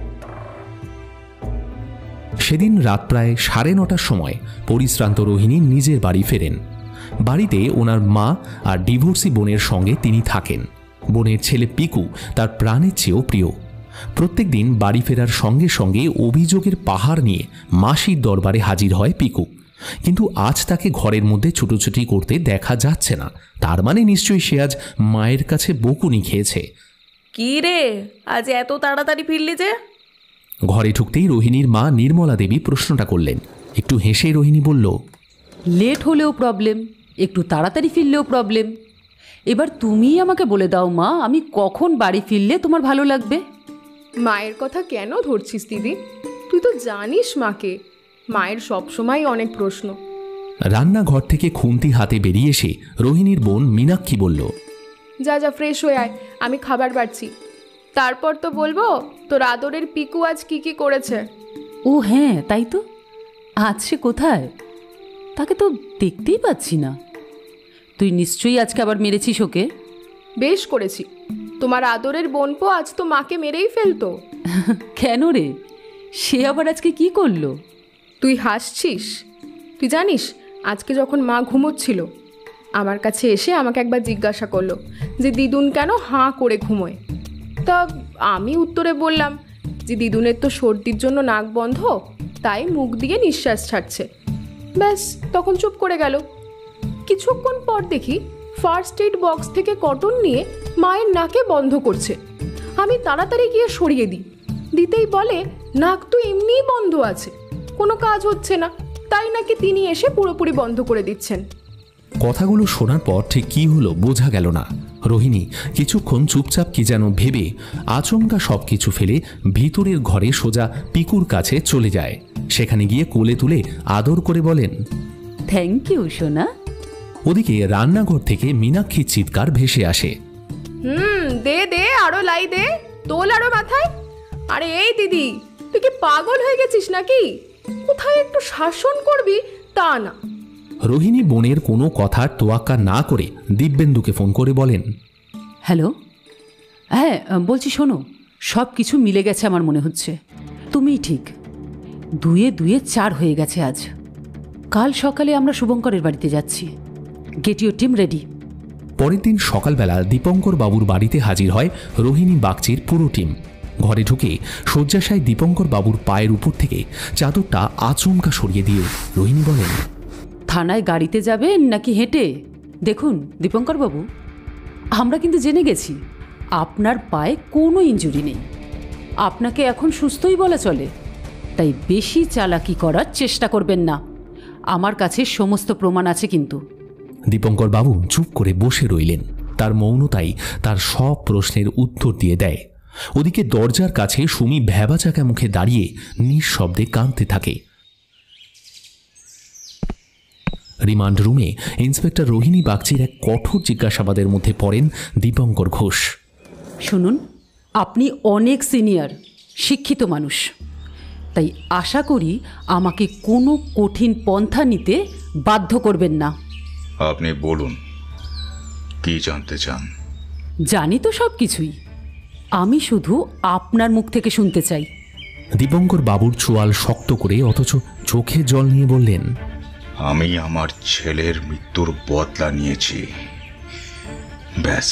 সেদিন রাত প্রায় 9:30টার সময় পরিশ্রান্ত রোহিণী নিজের বাড়ি ফেরেন। বাড়িতে ওনার মা আর ডিভোর্সি বোনের সঙ্গে তিনি থাকেন। বোনের ছেলে পিকু তার প্রাণের চেয়েও প্রিয়। প্রত্যেক দিন বাড়ি ফেরার সঙ্গে সঙ্গে অভিযোগের পাহাড় নিয়ে মাসির দরবারে হাজির হয় পিকু। কিন্তু আজ তাকে ঘরের মধ্যে ছুটোছুটি করতে দেখা যাচ্ছে না। তার মানে নিশ্চয়ই সে আজ মায়ের কাছে বকুনি খেয়েছে। কি রে, আজ এত তাড়াতাড়ি ফিরলি যে? ঘরে ঢুকতেই রোহিণীর মা নির্মলা দেবী প্রশ্নটা করলেন। একটু হেসে রোহিণী বলল, লেট হলেও প্রবলেম, একটু তাড়াতাড়ি ফিরলেও প্রবলেম। এবার তুমিই আমাকে বলে দাও মা, আমি কখন বাড়ি ফিরলে তোমার ভালো লাগবে? মায়ের কথা কেন ধরছিস দিদি? তুই তো জানিস মাকে, মায়ের সবসময় অনেক প্রশ্ন। রান্নাঘর থেকে খুন্তি হাতে বেরিয়ে এসে রোহিণীর বোন মীনাক্ষী বলল, যা যা ফ্রেশ হয়ে আয়, আমি খাবার বাড়ছি। তারপর তো বলবো তোর আদরের পিকু আজ কি কি করেছে। ও হ্যাঁ, তাই তো, আজ সে কোথায়? তাকে তো দেখতেই পাচ্ছি না। তুই নিশ্চয়ই আজকে আবার মেরেছিস ওকে। বেশ করেছি, তোমার আদরের বোনপো আজ তো মাকে মেরেই ফেলতো। কেন রে, সে আবার আজকে কি করলো? তুই হাসছিস? তুই জানিস আজকে যখন মা ঘুমোচ্ছিল আমার কাছে এসে আমাকে একবার জিজ্ঞাসা করলো যে দিদুন কেন হাঁ করে ঘুমোয়। তা আমি উত্তরে বললাম যে দিদুনের তো সর্দির জন্য নাক বন্ধ, তাই মুখ দিয়ে নিঃশ্বাস ছাড়ছে। ব্যাস, তখন চুপ করে গেল। কিছুক্ষণ পর দেখি ফার্স্ট এইড বক্স থেকে কটন নিয়ে মায়ের নাকে বন্ধ করছে। আমি তাড়াতাড়ি গিয়ে সরিয়ে দিতেই বলে নাক তো এমনিই বন্ধ আছে, কোনো কাজ হচ্ছে না, তাই নাকি তিনি এসে পুরোপুরি বন্ধ করে দিচ্ছেন। কথাগুলো শোনার পর ঠিক কি হলো বোঝা গেল না। রোহিণী কিছুক্ষণ চুপচাপ কি যেন ভেবে আচমকা সবকিছু ফেলে ভিতরের ঘরে সোজা পিকুর কাছে চলে যায়। সেখানে গিয়ে কোলে তুলে আদর করে বলেন, থ্যাংক ইউ সোনা। ওদিকে রান্নাঘর থেকে মীনাক্ষীর চিৎকার ভেসে আসে, দে দে আরো লাই দে, তোল আরো মাথায়। আরে এই দিদি, তুই কি পাগল হয়ে গেছিস নাকি? কোথায় একটু শাসন করবি তা না। রোহিণী বোনের কোনো কথার তোয়াক্কা না করে দিব্যেন্দুকে ফোন করে বলেন, হ্যালো, হ্যাঁ বলছি, শোনো, সব কিছু মিলে গেছে আমার মনে হচ্ছে। তুমিই ঠিক, 2-2 4 হয়ে গেছে আজ। কাল সকালে আমরা শুভঙ্করের বাড়িতে যাচ্ছি। Get your team ready. পরের দিন সকালবেলা দীপঙ্কর বাবুর বাড়িতে হাজির হয় রোহিণী বাগচির পুরো টিম। ঘরে ঢুকে শয্যাশায়ী দীপঙ্কর বাবুর পায়ের উপর থেকে চাদরটা আচমকা সরিয়ে দিয়ে রোহিণী বলেন, থানায় গাড়িতে যাবেন নাকি হেঁটে? দেখুন দীপঙ্কর বাবু, আমরা কিন্তু জেনে গেছি আপনার পায়ে কোনো ইনজুরি নেই, আপনাকে এখন সুস্থই বলা চলে, তাই বেশি চালাকি করার চেষ্টা করবেন না। আমার কাছে সমস্ত প্রমাণ আছে কিন্তু। দীপঙ্কর বাবু চুপ করে বসে রইলেন। তার মৌনতাই তার সব প্রশ্নের উত্তর দিয়ে দেয়। ওদিকে দরজার কাছে সুমি ভ্যাবাচাকা মুখে দাঁড়িয়ে নিঃশব্দে কাঁদতে থাকে। রিমান্ড রুমে ইন্সপেক্টর রোহিণী বাগচির এক কঠোর জিজ্ঞাসাবাদের মধ্যে পড়েন দীপঙ্কর ঘোষ। শুনুন, আপনি অনেক সিনিয়র শিক্ষিত মানুষ, তাই আশা করি আমাকে কোনো কঠিন পন্থা নিতে বাধ্য করবেন না। আপনি বলুন, কি জানতে চান? জানি তো সব কিছুই, আমি শুধু আপনার মুখ থেকে শুনতে চাই। দীপঙ্কর বাবুর চোয়াল শক্ত করে অথচ চোখে জল নিয়ে বললেন, আমি আমার ছেলের মৃত্যুর বদলা নিয়েছি, ব্যাস।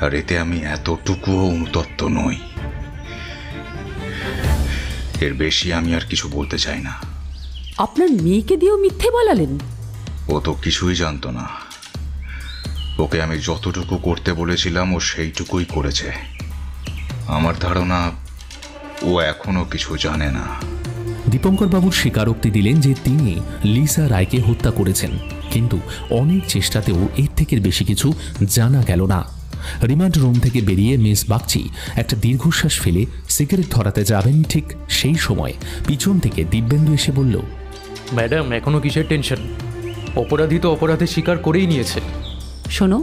আর এতে আমি এতটুকুও অনুতপ্ত নই। এর বেশি আমি আর কিছু বলতে চাই না। আপনার মেয়েকে দিয়েও মিথ্যে বলালেন? ও তো কিছুই জানতো না। ওকে আমি যতটুকু করতে বলেছিলাম ও সেইটুকুই করেছে। আমার ধারণা ও এখনো কিছু জানে না। দীপঙ্কর বাবুর স্বীকারোক্তি দিলেন যে তিনি লিসা রায়কে হত্যা করেছেন, কিন্তু অনেক চেষ্টাতেও এর থেকে বেশি কিছু জানা গেল না। রিমান্ড রুম থেকে বেরিয়ে মিস বাগচি একটা দীর্ঘশ্বাস ফেলে সিগারেট ধরাতে যাবেন, ঠিক সেই সময় পিছন থেকে দিব্যেন্দু এসে বলল, ম্যাডাম এখনও কিসের টেনশন? অপরাধী তো অপরাধের স্বীকার করেই নিয়েছে। শোনো,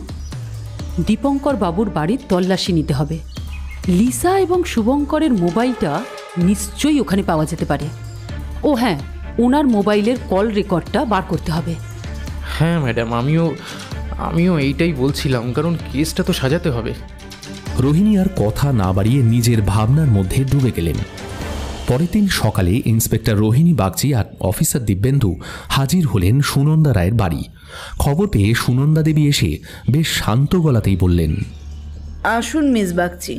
দীপঙ্কর বাবুর বাড়ির তল্লাশি নিতে হবে। লিসা এবং শুভঙ্করের মোবাইলটা নিশ্চয়ই ওখানে পাওয়া যেতে পারে। ও হ্যাঁ, ওনার মোবাইলের কল রেকর্ডটা বার করতে হবে। হ্যাঁ ম্যাডাম, আমিও এইটাই বলছিলাম, কারণ কেসটা তো সাজাতে হবে। রোহিণী আর কথা না বাড়িয়ে নিজের ভাবনার মধ্যে ডুবে গেলেন। পরের দিন সকালে ইন্সপেক্টর রোহিণী বাগচি আর অফিসার দিব্যেন্দু হাজির হলেন সুনন্দা রায়ের বাড়ি। খবর পেয়ে সুনন্দা দেবী এসে বেশ শান্ত গলাতেই বললেন, আসুন মিস বাগচি।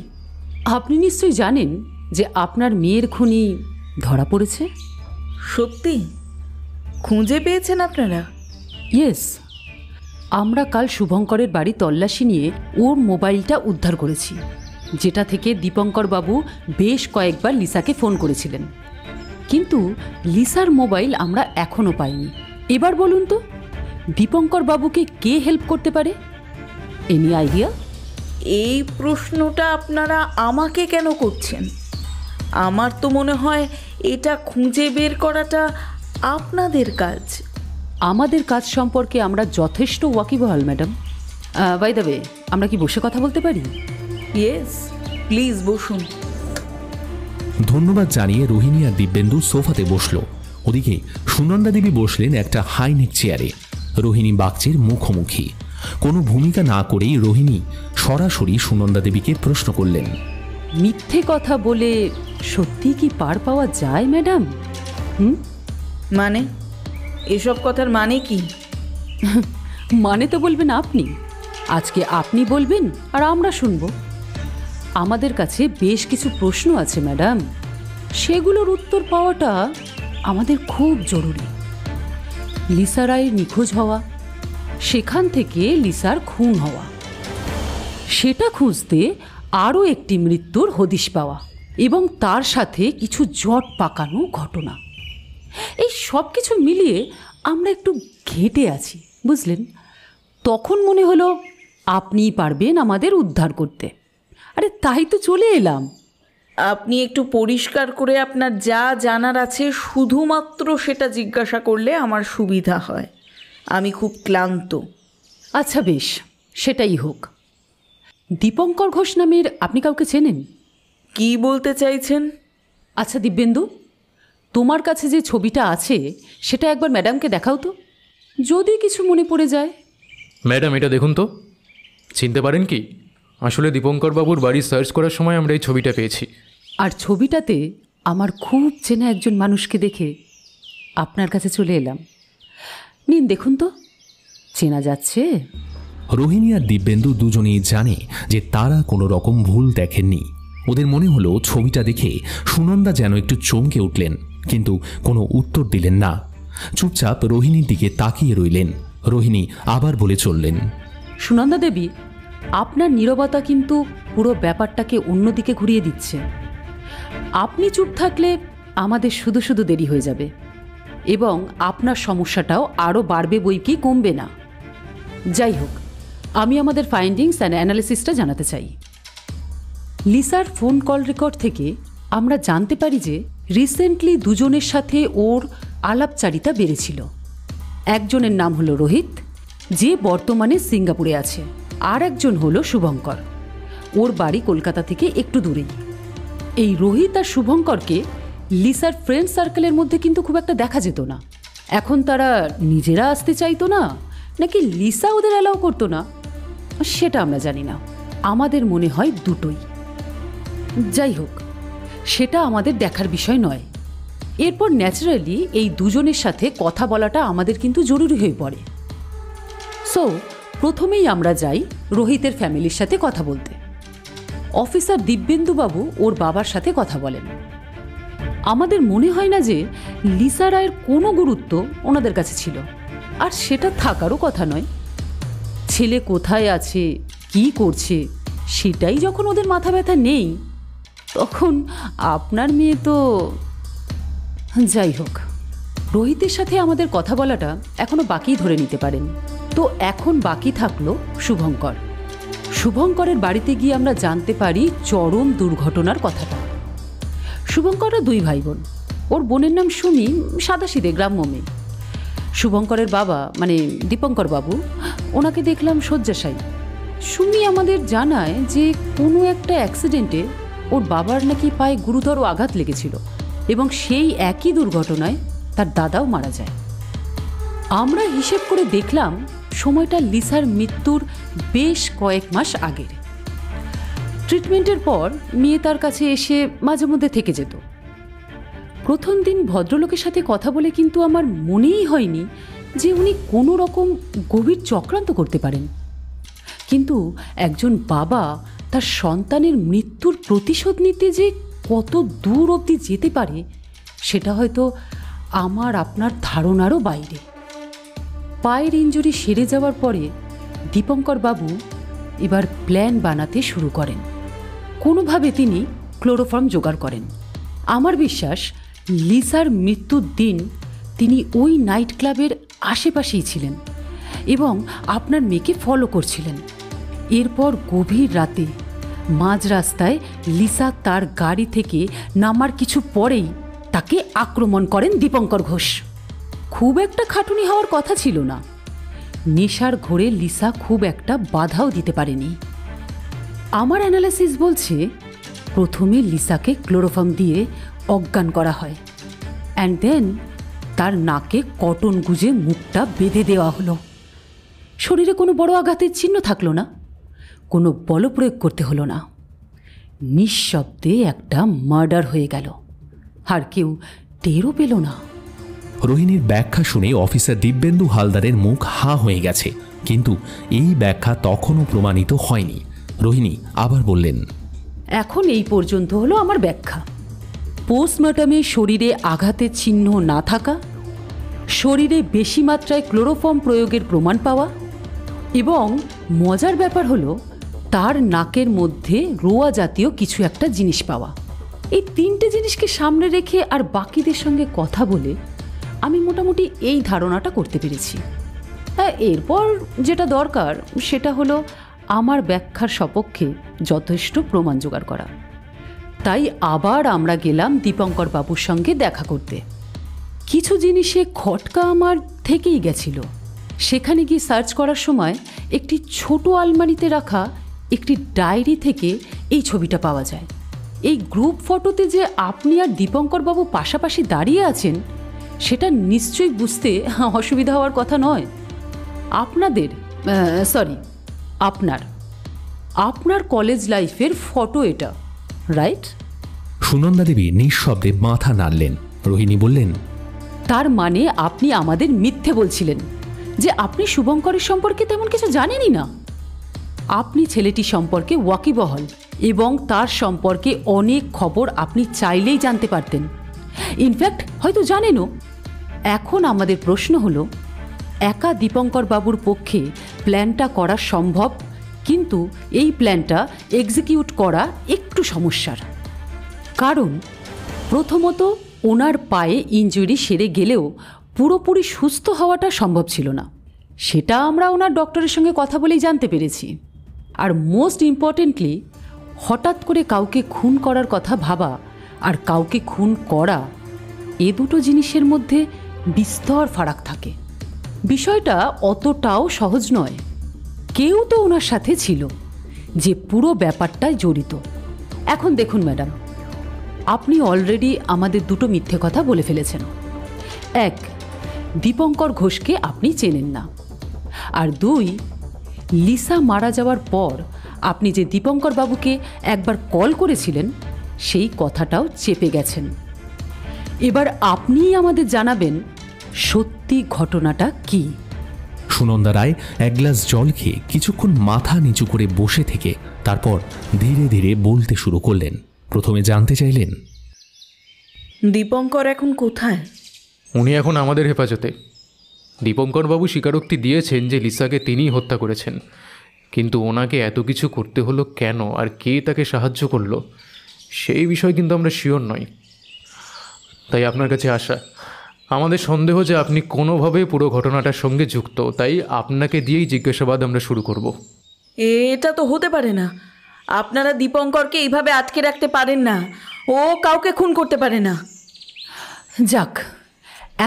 আপনি নিশ্চয়ই জানেন যে আপনার মেয়ের খুনি ধরা পড়েছে। সত্যি? খুঁজে পেয়েছেন আপনারা? ইয়েস, আমরা কাল শুভঙ্করের বাড়ি তল্লাশি নিয়ে ওর মোবাইলটা উদ্ধার করেছি, যেটা থেকে দীপঙ্কর বাবু বেশ কয়েকবার লিসাকে ফোন করেছিলেন। কিন্তু লিসার মোবাইল আমরা এখনও পাইনি। এবার বলুন তো, দীপঙ্কর বাবুকে কে হেল্প করতে পারে? Any idea? এই প্রশ্নটা আপনারা আমাকে কেন করছেন? আমার তো মনে হয় এটা খুঁজে বের করাটা আপনাদের কাজ। আমাদের কাজ সম্পর্কে আমরা যথেষ্ট ওয়াকিবহাল ম্যাডাম। বাই দ্য ওয়ে, আমরা কি বসে কথা বলতে পারি? ইয়েস, প্লিজ বসুন। ধন্যবাদ জানিয়ে রোহিণী আর দিব্যেন্দু সোফাতে বসল। ওদিকে সুনন্দা দেবী বসলেন একটা হাইনেক চেয়ারে, রোহিণী বাগচির মুখোমুখি। কোনো ভূমিকা না করেই রোহিণী সরাসরি সুনন্দা দেবীকে প্রশ্ন করলেন, মিথ্যে কথা বলে সত্যি কি পার পাওয়া যায় ম্যাডাম? মানে এসব কথার মানে কি? মানে তো বলবেন আপনি। আজকে আপনি বলবেন আর আমরা শুনব। আমাদের কাছে বেশ কিছু প্রশ্ন আছে ম্যাডাম, সেগুলোর উত্তর পাওয়াটা আমাদের খুব জরুরি। লিসা রায়ের নিখোঁজ হওয়া, সেখান থেকে লিসার খুন হওয়া, সেটা খুঁজতে আরও একটি মৃত্যুর হদিশ পাওয়া, এবং তার সাথে কিছু জট পাকানো ঘটনা। এই সব কিছু মিলিয়ে আমরা একটু ঘেঁটে আছি, বুঝলেন? তখন মনে হলো আপনিই পারবেন আমাদের উদ্ধার করতে। আরে তাই তো চলে এলাম। আপনি একটু পরিষ্কার করে আপনার যা জানার আছে শুধুমাত্র সেটা জিজ্ঞাসা করলে আমার সুবিধা হয়। আমি খুব ক্লান্ত। আচ্ছা বেশ, সেটাই হোক। দীপঙ্কর ঘোষ নামের আপনি কাউকে চেনেন? কি বলতে চাইছেন? আচ্ছা দিব্যেন্দু, তোমার কাছে যে ছবিটা আছে সেটা একবার ম্যাডামকে দেখাও তো, যদি কিছু মনে পড়ে যায়। ম্যাডাম এটা দেখুন তো, চিনতে পারেন কি? আসলে দীপঙ্কর বাবুর বাড়ি সার্চ করার সময় আমরা এই ছবিটা পেয়েছি। আর ছবিটাতে আমার খুব চেনা একজন মানুষকে দেখে আপনার কাছে চলে এলাম। নিন দেখুন তো, চেনা যাচ্ছে? রোহিণী আর দিব্যেন্দু দুজনেই জানে যে তারা কোনো রকম ভুল দেখেননি। ওদের মনে হলো ছবিটা দেখে সুনন্দা যেন একটু চমকে উঠলেন, কিন্তু কোনো উত্তর দিলেন না। চুপচাপ রোহিণীর দিকে তাকিয়ে রইলেন। রোহিণী আবার বলে চললেন, সুনন্দা দেবী, আপনার নীরবতা কিন্তু পুরো ব্যাপারটাকে অন্যদিকে ঘুরিয়ে দিচ্ছে। আপনি চুপ থাকলে আমাদের শুধু শুধু দেরি হয়ে যাবে, এবং আপনার সমস্যাটাও আরও বাড়বে, বই কি কমবে না। যাই হোক, আমি আমাদের ফাইন্ডিংস অ্যান্ড অ্যানালিসিসটা জানাতে চাই। লিসার ফোন কল রেকর্ড থেকে আমরা জানতে পারি যে রিসেন্টলি দুজনের সাথে ওর আলাপচারিতা বেড়েছিল। একজনের নাম হলো রোহিত, যে বর্তমানে সিঙ্গাপুরে আছে, আর একজন হলো শুভঙ্কর, ওর বাড়ি কলকাতা থেকে একটু দূরেই। এই রোহিত আর শুভঙ্করকে লিসার ফ্রেন্ড সার্কেলের মধ্যে কিন্তু খুব একটা দেখা যেত না। এখন তারা নিজেরা আসতে চাইতো না, নাকি লিসা ওদের অ্যালাউ করতো না, সেটা আমরা জানি না। আমাদের মনে হয় দুটোই। যাই হোক, সেটা আমাদের দেখার বিষয় নয়। এরপর ন্যাচারালি এই দুজনের সাথে কথা বলাটা আমাদের কিন্তু জরুরি হয়ে পড়ে। সো প্রথমেই আমরা যাই রোহিতের ফ্যামিলির সাথে কথা বলতে। অফিসার দিব্যেন্দুবাবু ওর বাবার সাথে কথা বলেন। আমাদের মনে হয় না যে লিসা রায়ের কোনো গুরুত্ব ওনাদের কাছে ছিল, আর সেটা থাকারও কথা নয়। ছেলে কোথায় আছে, কি করছে, সেটাই যখন ওদের মাথা ব্যথা নেই, তখন আপনার মেয়ে তো... যাই হোক, রোহিতের সাথে আমাদের কথা বলাটা এখনো বাকি ধরে নিতে পারেন। তো এখন বাকি থাকলো শুভঙ্কর। শুভঙ্করের বাড়িতে গিয়ে আমরা জানতে পারি চরম দুর্ঘটনার কথাটা। শুভঙ্কররা 2 ভাই বোন। ওর বোনের নাম সুমি, সাদাসিধে গ্রাম্য মেয়ে। শুভঙ্করের বাবা মানে দীপঙ্কর বাবু, ওনাকে দেখলাম শয্যাশায়ী। সুমি আমাদের জানায় যে কোনো একটা অ্যাক্সিডেন্টে ওর বাবার নাকি পায়ে গুরুতর আঘাত লেগেছিল এবং সেই একই দুর্ঘটনায় তার দাদাও মারা যায়। আমরা হিসেব করে দেখলাম সময়টা লিসার মৃত্যুর বেশ কয়েক মাস আগের। ট্রিটমেন্টের পর মেয়ে তার কাছে এসে মাঝে মধ্যে থেকে যেত। প্রথম দিন ভদ্রলোকের সাথে কথা বলে কিন্তু আমার মনেই হয়নি যে উনি কোনো রকম গভীর চক্রান্ত করতে পারেন। কিন্তু একজন বাবা তার সন্তানের মৃত্যুর প্রতিশোধ নিতে যে কত দূর অবধি যেতে পারে সেটা হয়তো আমার আপনার ধারণারও বাইরে। পায়ের ইনজুরি সেরে যাওয়ার পরে দীপঙ্কর বাবু এবার প্ল্যান বানাতে শুরু করেন। কোনোভাবে তিনি ক্লোরোফর্ম জোগাড় করেন। আমার বিশ্বাস লিসার মৃত্যুর দিন তিনি ওই নাইট ক্লাবের আশেপাশেই ছিলেন এবং আপনার মেয়েকে ফলো করছিলেন। এরপর গভীর রাতে মাঝ রাস্তায় লিসা তার গাড়ি থেকে নামার কিছু পরেই তাকে আক্রমণ করেন দীপঙ্কর ঘোষ। খুব একটা খাটুনি হওয়ার কথা ছিল না। নেশার ঘোরে লিসা খুব একটা বাধাও দিতে পারেনি। আমার অ্যানালাইসিস বলছে প্রথমে লিসাকে ক্লোরোফর্ম দিয়ে অজ্ঞান করা হয় অ্যান্ড দেন তার নাকে কটন গুজে মুখটা বেঁধে দেওয়া হলো। শরীরে কোনো বড় আঘাতের চিহ্ন থাকলো না, কোনো বলপ্রয়োগ করতে হলো না। নিঃশব্দে একটা মার্ডার হয়ে গেল, আর কেউ টেরও পেল না। রোহিণীর ব্যাখ্যা শুনে অফিসার দিব্যেন্দু হালদারের মুখ হা হয়ে গেছে, কিন্তু এই ব্যাখ্যা তখনও প্রমাণিত হয়নি। রোহিণী আবার বললেন, এখন এই পর্যন্ত হলো আমার ব্যাখ্যা। পোস্টমর্টমে শরীরে আঘাতের চিহ্ন না থাকা, শরীরে বেশি মাত্রায় ক্লোরোফর্ম প্রয়োগের প্রমাণ পাওয়া এবং মজার ব্যাপার হলো তার নাকের মধ্যে রোয়া জাতীয় কিছু একটা জিনিস পাওয়া। এই 3টে জিনিসকে সামনে রেখে আর বাকিদের সঙ্গে কথা বলে আমি মোটামুটি এই ধারণাটা করতে পেরেছি। এরপর যেটা দরকার সেটা হলো আমার ব্যাখ্যার সপক্ষে যথেষ্ট প্রমাণ জোগাড় করা। তাই আবার আমরা গেলাম দীপঙ্কর বাবুর সঙ্গে দেখা করতে। কিছু জিনিসে খটকা আমার থেকেই গেছিল। সেখানে গিয়ে সার্চ করার সময় একটি ছোট আলমারিতে রাখা একটি ডায়েরি থেকে এই ছবিটা পাওয়া যায়। এই গ্রুপ ফটোতে যে আপনি আর দীপঙ্কর বাবু পাশাপাশি দাঁড়িয়ে আছেন সেটা নিশ্চয়ই বুঝতে অসুবিধা হওয়ার কথা নয়। আপনার কলেজ লাইফের ফটো এটা, রাইট? সুনন্দা দেবী নিঃশব্দে মাথা নাড়লেন। রোহিণী বললেন, তার মানে আপনি আমাদের মিথ্যে বলছিলেন যে আপনি শুভঙ্করের সম্পর্কে তেমন কিছু জানেনই না। আপনি ছেলেটি সম্পর্কে ওয়াকিবহাল এবং তার সম্পর্কে অনেক খবর আপনি চাইলেই জানতে পারতেন, ইনফ্যাক্ট হয়তো জানেনও। এখন আমাদের প্রশ্ন হলো, একা দীপঙ্কর বাবুর পক্ষে প্ল্যানটা করা সম্ভব, কিন্তু এই প্ল্যানটা এক্সিকিউট করা একটু সমস্যার। কারণ প্রথমত ওনার পায়ে ইনজুরি সেরে গেলেও পুরোপুরি সুস্থ হওয়াটা সম্ভব ছিল না, সেটা আমরা ওনার ডক্টরের সঙ্গে কথা বলেই জানতে পেরেছি। আর মোস্ট ইম্পর্টেন্টলি, হঠাৎ করে কাউকে খুন করার কথা ভাবা আর কাউকে খুন করা, এ দুটো জিনিসের মধ্যে বিস্তর ফারাক থাকে। বিষয়টা অতটাও সহজ নয়। কেউ তো ওনার সাথে ছিল যে পুরো ব্যাপারটায় জড়িত। এখন দেখুন ম্যাডাম, আপনি অলরেডি আমাদের দুটো মিথ্যে কথা বলে ফেলেছেন। 1, দীপঙ্কর ঘোষকে আপনি চেনেন না, আর 2, লিসা মারা যাওয়ার পর আপনি যে দীপঙ্কর বাবুকে একবার কল করেছিলেন সেই কথাটাও চেপে গেছেন। এবার আপনিই আমাদের জানাবেন সত্যি ঘটনাটা কি। সুনন্দা রায় এক গ্লাস জল খেয়ে কিছুক্ষণ মাথা নিচু করে বসে থেকে তারপর ধীরে ধীরে বলতে শুরু করলেন। প্রথমে জানতে চাইলেন, দীপঙ্কর এখন কোথায়? উনি এখন আমাদের হেফাজতে। দীপঙ্করবাবু স্বীকারোক্তি দিয়েছেন যে লিসাকে তিনিই হত্যা করেছেন, কিন্তু ওনাকে এত কিছু করতে হলো কেন আর কে তাকে সাহায্য করলো সেই বিষয় কিন্তু আমরা শিওর নই। তাই আপনার কাছে আসা। আমাদের সন্দেহ যে আপনি কোনোভাবে পুরো ঘটনাটার সঙ্গে যুক্ত, তাই আপনাকে দিয়েই জিজ্ঞাসাবাদ আমরা শুরু করব। এটা তো হতে পারে না। আপনারা দীপঙ্করকে এইভাবে আটকে রাখতে পারেন না। ও কাউকে খুন করতে পারে না। যাক,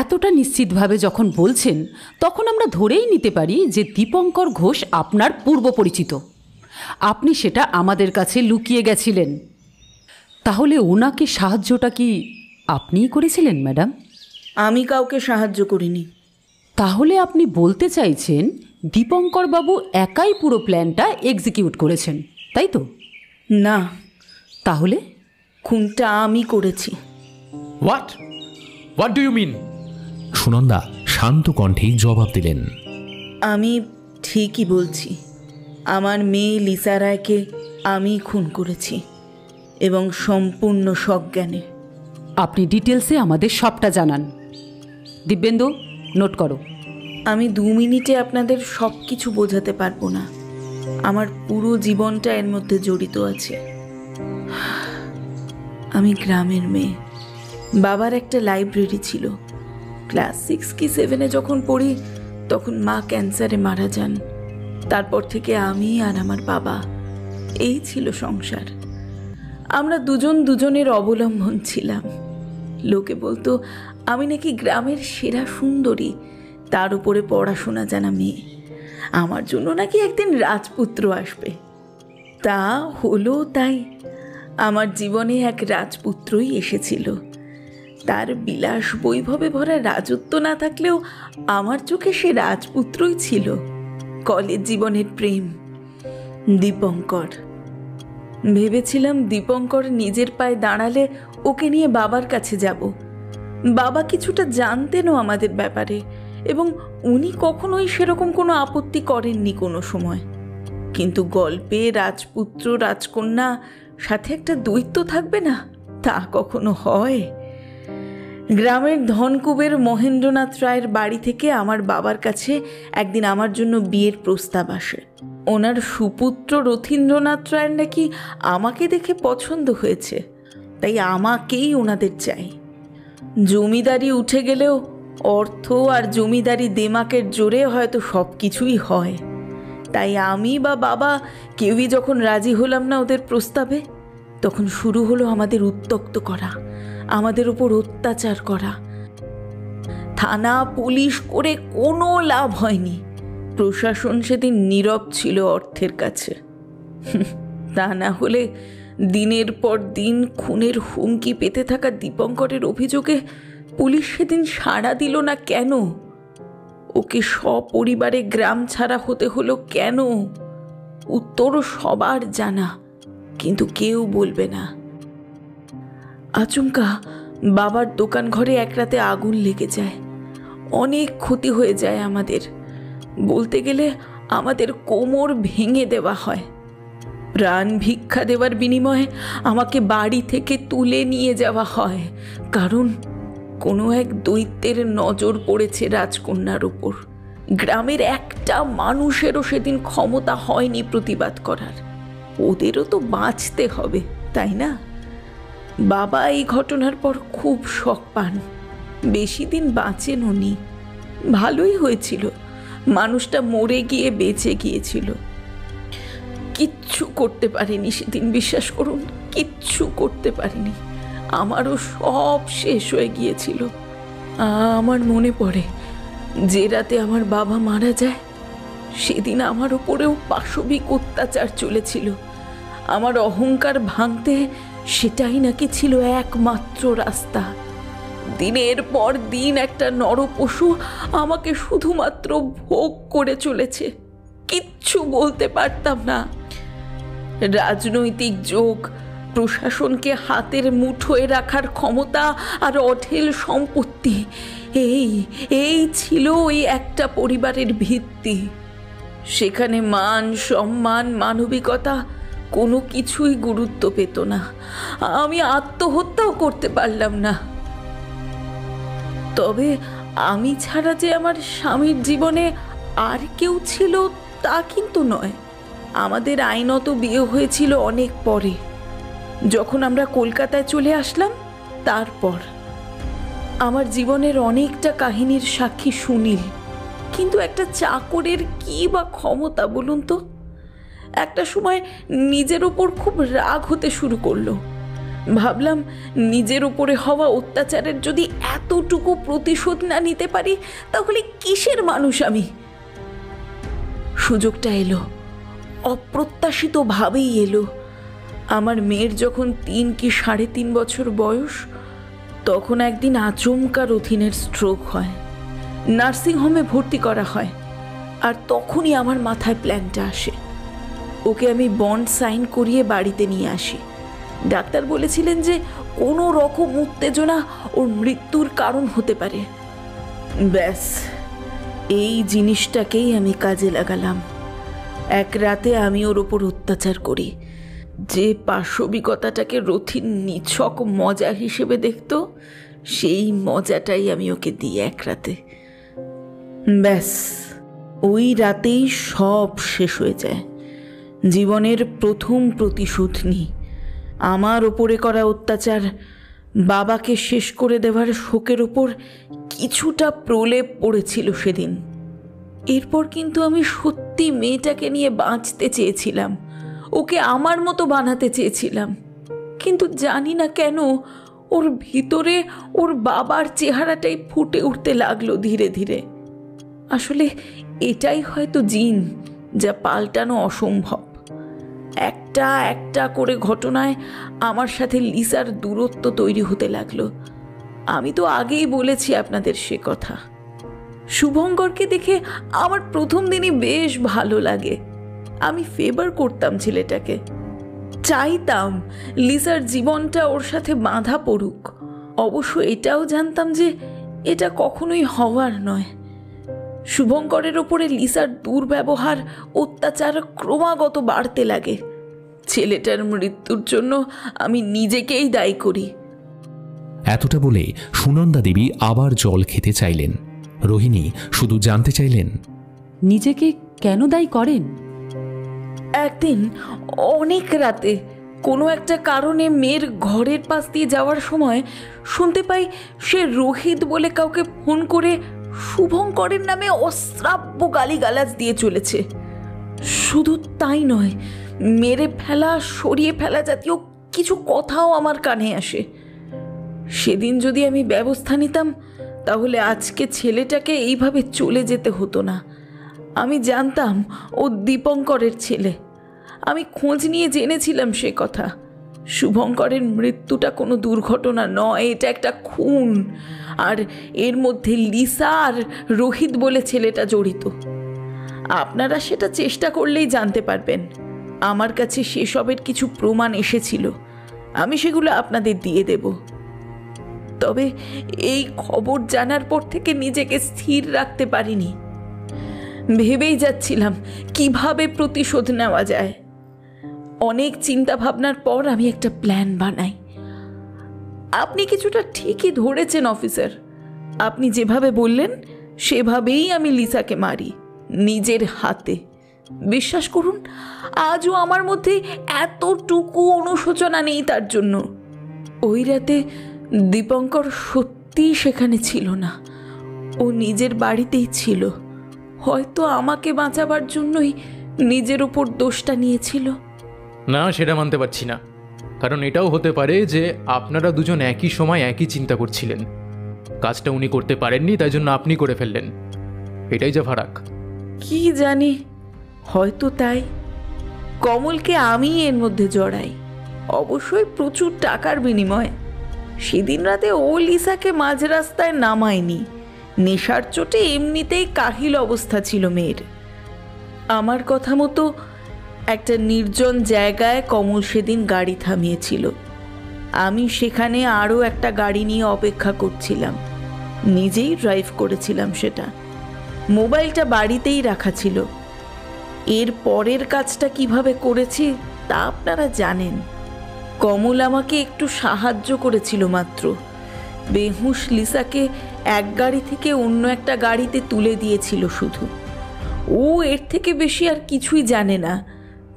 এতটা নিশ্চিতভাবে যখন বলছেন, তখন আমরা ধরেই নিতে পারি যে দীপঙ্কর ঘোষ আপনার পূর্ব পরিচিত। আপনি সেটা আমাদের কাছে লুকিয়ে গেছিলেন। তাহলে ওনাকে সাহায্যটা কি আপনিই করেছিলেন ম্যাডাম? আমি কাউকে সাহায্য করিনি। তাহলে আপনি বলতে চাইছেন দীপঙ্কর বাবু একাই পুরো প্ল্যানটা এক্সিকিউট করেছেন, তাই তো? না। তাহলে? খুনটা আমি করেছি। What do you mean? Sunanda শান্ত কণ্ঠেই জবাব দিলেন, আমি ঠিকই বলছি। আমার মেয়ে লিসা রায়কে আমি খুন করেছি, এবং সম্পূর্ণ সজ্ঞানে। আপনি ডিটেলসে আমাদের সবটা জানান। দিব্যেন্দু, নোট করো। আমি 2 মিনিটে আপনাদের সব কিছু বোঝাতে পারবো না। আমার পুরো জীবনটা এর মধ্যে জড়িত আছে। আমি গ্রামের মেয়ে। বাবার একটা লাইব্রেরি ছিল। ক্লাস 6 কি 7-এ যখন পড়ি, তখন মা ক্যান্সারে মারা যান। তারপর থেকে আমি আর আমার বাবা, এই ছিল সংসার। আমরা দুজনের অবলম্বন ছিলাম। লোকে বলতো আমি নাকি গ্রামের সেরা সুন্দরী, তার উপরে পড়াশোনা জানা মেয়ে। আমার জন্য নাকি একদিন রাজপুত্র আসবে। তা হলো তাই। আমার জীবনে এক রাজপুত্রই এসেছিল। তার বিলাস বৈভবে ভরা রাজত্ব না থাকলেও আমার চোখে সে রাজপুত্রই ছিল। কলেজ জীবনের প্রেম, দীপঙ্কর। ভেবেছিলাম দীপঙ্কর নিজের পায়ে দাঁড়ালে ওকে নিয়ে বাবার কাছে যাব। বাবা কিছুটা জানতেনও আমাদের ব্যাপারে, এবং উনি কখনোই সেরকম কোনো আপত্তি করেননি কোনো সময়। কিন্তু গল্পে রাজপুত্র রাজকন্যা সাথে একটা দ্বৈত থাকবে না, তা কখনো হয়? গ্রামের ধনকুবের মহেন্দ্রনাথ রায়ের বাড়ি থেকে আমার বাবার কাছে একদিন আমার জন্য বিয়ের প্রস্তাব আসে। ওনার সুপুত্র রথীন্দ্রনাথ রায়ের নাকি আমাকে দেখে পছন্দ হয়েছে, তাই আমাকেই ওনাদের চাই। জমিদারি উঠে গেলেও অর্থ আর জমিদারি দেমাকের জোরে হয়তো সব কিছুই হয়। তাই আমি বা বাবা কেউই যখন রাজি হলাম না ওদের প্রস্তাবে, তখন শুরু হলো আমাদের উত্ত্যক্ত করা, আমাদের উপর অত্যাচার করা। থানা পুলিশ করে কোনো লাভ হয়নি। প্রশাসন সেদিন নীরব ছিল অর্থের কাছে। তা না হলে দিনের পর দিন খুনের হুমকি পেতে থাকা দীপঙ্করের অভিযোগে পুলিশ সেদিন সাড়া দিল না কেন? ওকে সপরিবারে গ্রাম ছাড়া হতে হলো কেন? উত্তর সবার জানা, কিন্তু কেউ বলবে না। আচমকা বাবার দোকান ঘরে এক রাতে আগুন লেগে যায়। অনেক ক্ষতি হয়ে যায় আমাদের। বলতে গেলে আমাদের কোমর ভেঙে দেওয়া হয়। প্রাণ ভিক্ষা দেওয়ার বিনিময়ে আমাকে বাড়ি থেকে তুলে নিয়ে যাওয়া হয়, কারণ কোনো এক দৈত্যের নজর পড়েছে রাজকন্যার উপর। গ্রামের একটা মানুষেরও সেদিন ক্ষমতা হয়নি প্রতিবাদ করার। ওদেরও তো বাঁচতে হবে, তাই না? বাবা এই ঘটনার পর খুব শক পান। বেশি দিন বাঁচেন উনি। ভালোই হয়েছিল, মানুষটা মরে গিয়ে বেঁচে গিয়েছিল। কিচ্ছু করতে পারিনি সেদিন, বিশ্বাস করুন, কিচ্ছু করতে পারিনি। আমারও সব শেষ হয়ে গিয়েছিল। আমার মনে পড়ে যে রাতে আমার বাবা মারা যায়, সেদিন আমার উপরেও পাশবিক অত্যাচার চলেছিল। আমার অহংকার ভাঙতে সেটাই নাকি ছিল একমাত্র রাস্তা। দিনের পর দিন একটা নরপশু আমাকে শুধুমাত্র ভোগ করে চলেছে। কিচ্ছু বলতে পারতাম না। রাজনৈতিক যোগ, প্রশাসনকে হাতের মুঠোয় রাখার ক্ষমতা আর অঢেল সম্পত্তি, এই ছিল ওই একটা পরিবারের ভিত্তি। সেখানে মান সম্মান মানবিকতা কোনো কিছুই গুরুত্ব পেত না। আমি আত্মহত্যাও করতে পারলাম না। তবে আমি ছাড়া যে আমার স্বামীর জীবনে আর কেউ ছিল তা কিন্তু নয়। আমাদের আইনত বিয়ে হয়েছিল অনেক পরে, যখন আমরা কলকাতায় চলে আসলাম। তারপর আমার জীবনের অনেকটা কাহিনীর সাক্ষী সুনীল। কিন্তু একটা চাকরের কি বা ক্ষমতা বলুন তো? একটা সময় নিজের ওপর খুব রাগ হতে শুরু করলো। ভাবলাম নিজের উপরে হওয়া অত্যাচারের যদি এতটুকু প্রতিশোধ না নিতে পারি তাহলে কিসের মানুষ আমি। সুযোগটা এলো, অপ্রত্যাশিতভাবেই এলো। আমার মেয়ের যখন 3 কি 3.5 বছর বয়স, তখন একদিন আচমকা রথিনের স্ট্রোক হয়, নার্সিংহোমে ভর্তি করা হয়। আর তখনই আমার মাথায় প্ল্যানটা আসে। ওকে আমি বন্ড সাইন করিয়ে বাড়িতে নিয়ে আসি। ডাক্তার বলেছিলেন যে কোনো রকম উত্তেজনা ওর মৃত্যুর কারণ হতে পারে। ব্যাস, এই জিনিসটাকেই আমি কাজে লাগালাম। এক রাতে আমি ওর ওপর অত্যাচার করি। যে পাশবিকতাটাকে রথিন নিছক মজা হিসেবে দেখত, সেই মজাটাই আমি ওকে দিই এক রাতে। ব্যাস, ওই রাতেই সব শেষ হয়ে যায়। জীবনের প্রথম প্রতিশোধ নিই। আমার ওপরে করা অত্যাচার, বাবাকে শেষ করে দেওয়ার শোকের ওপর কিছুটা প্রলেপ পড়েছিল সেদিন। এরপর কিন্তু আমি সত্যি মেয়েটাকে নিয়ে বাঁচতে চেয়েছিলাম, ওকে আমার মতো বানাতে চেয়েছিলাম। কিন্তু জানি না কেন ওর ভিতরে ওর বাবার চেহারাটাই ফুটে উঠতে লাগলো ধীরে ধীরে। আসলে এটাই হয়তো জিন, যা পাল্টানো অসম্ভব। একটা একটা করে ঘটনায় আমার সাথে লিসার দূরত্ব তৈরি হতে লাগলো। আমি তো আগেই বলেছি আপনাদের সে কথা। শুভঙ্করকে দেখে আমার প্রথম দিনই বেশ ভালো লাগে। আমি ফেভার করতাম ছেলেটাকে, চাইতাম লিসার জীবনটা ওর সাথে বাঁধা পড়ুক। অবশ্য এটাও জানতাম যে এটা কখনোই হওয়ার নয়। শুভঙ্করের ওপরে লিসার দুর্ব্যবহার, অত্যাচার ক্রমাগত বাড়তে লাগে। ছেলেটার মৃত্যুর জন্য আমি নিজেকেই দায়ী করি। এতটা বলে সুনন্দা দেবী আবার জল খেতে চাইলেন। রোহিণী শুধু জানতে চাইলেন, নিজেকে কেন দায়ী করেন? একদিন অনেক রাতে কোনো একটা কারণে মেয়ের ঘরের পাশ দিয়ে যাওয়ার সময় শুনতে পাই সে রোহিত বলে কাউকে ফোন করে শুভঙ্করের নামে অশ্রাব্য গালিগালাজ দিয়ে চলেছে। শুধু তাই নয়, মেরে ফেলা, সরিয়ে ফেলা জাতীয় কিছু কথাও আমার কানে আসে। সেদিন যদি আমি ব্যবস্থা নিতাম তাহলে আজকে ছেলেটাকে এইভাবে চলে যেতে হতো না। আমি জানতাম ও দীপঙ্করের ছেলে। আমি খোঁজ নিয়ে জেনেছিলাম সে কথা। শুভঙ্করের মৃত্যুটা কোনো দুর্ঘটনা নয়, এটা একটা খুন। আর এর মধ্যে লিসা আর রোহিত বলে ছেলেটা জড়িত। আপনারা সেটা চেষ্টা করলেই জানতে পারবেন। আমার কাছে সেসবের কিছু প্রমাণ এসেছিল, আমি সেগুলো আপনাদের দিয়ে দেব। তবে এই খবর জানার পর থেকে নিজেকে স্থির রাখতে পারিনি। ভেবেই যাচ্ছিলাম কিভাবে প্রতিশোধ নেওয়া যায়। অনেক চিন্তা ভাবনার পর আমি একটা প্ল্যান বানাই। আপনি কিছুটা ঠিকই ধরেছেন অফিসার। আপনি যেভাবে বললেন সেভাবেই আমি লিসাকে মারি, নিজের হাতে। বিশ্বাস করুন, আজও আমার মধ্যে এতটুকু অনুশোচনা নেই তার জন্য। ওই রাতে দীপঙ্কর সত্যিই সেখানে ছিল না, ও নিজের বাড়িতেই ছিল। হয়তো আমাকে বাঁচাবার জন্যই নিজের উপর দোষটা নিয়েছিল। না, সেটা মানতে পারছি না। কারণ এটাও হতে পারে যে আপনারা দুজন একই সময় একই চিন্তা করছিলেন। কাজটা উনি করতে পারেননি, তাই জন্য আপনি করে ফেললেন। এটাই যা ফারাক। কি জানি, হয়তো তাই। কমলকে আমি এর মধ্যে জড়াই, অবশ্যই প্রচুর টাকার বিনিময়ে। সেদিন রাতে ও লিসাকে মাঝ রাস্তায় নামায়নি। নেশার চোটে এমনিতেই কাহিল অবস্থা ছিল মেয়ের। আমার কথা মতো একটা নির্জন জায়গায় কমল সেদিন গাড়ি থামিয়েছিল। আমি সেখানে আরও একটা গাড়ি নিয়ে অপেক্ষা করছিলাম। নিজেই ড্রাইভ করেছিলাম সেটা। মোবাইলটা বাড়িতেই রাখা ছিল। এর পরের কাজটা কিভাবে করেছি তা আপনারা জানেন। কমল আমাকে একটু সাহায্য করেছিল মাত্র। বেহুশ লিসাকে এক গাড়ি থেকে অন্য একটা গাড়িতে তুলে দিয়েছিল শুধু। ও এর থেকে বেশি আর কিছুই জানে না।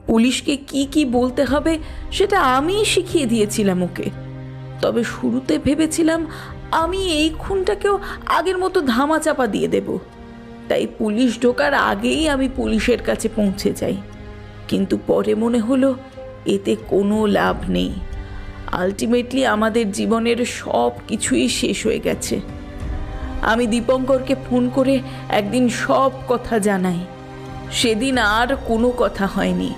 পুলিশকে কি কি বলতে হবে সেটা আমিই শিখিয়ে দিয়েছিলাম ওকে। তবে শুরুতে ভেবেছিলাম আমি এই খুনটাকেও আগের মতো ধামাচাপা দিয়ে দেব। তাই পুলিশ ঢোকার আগেই আমি পুলিশের কাছে পৌঁছে যাই। কিন্তু পরে মনে হলো এতে কোনো লাভ নেই। আলটিমেটলি আমাদের জীবনের সব কিছুই শেষ হয়ে গেছে। আমি দীপঙ্করকে ফোন করে একদিন সব কথা জানাই। সেদিন আর কোনো কথা হয়নি,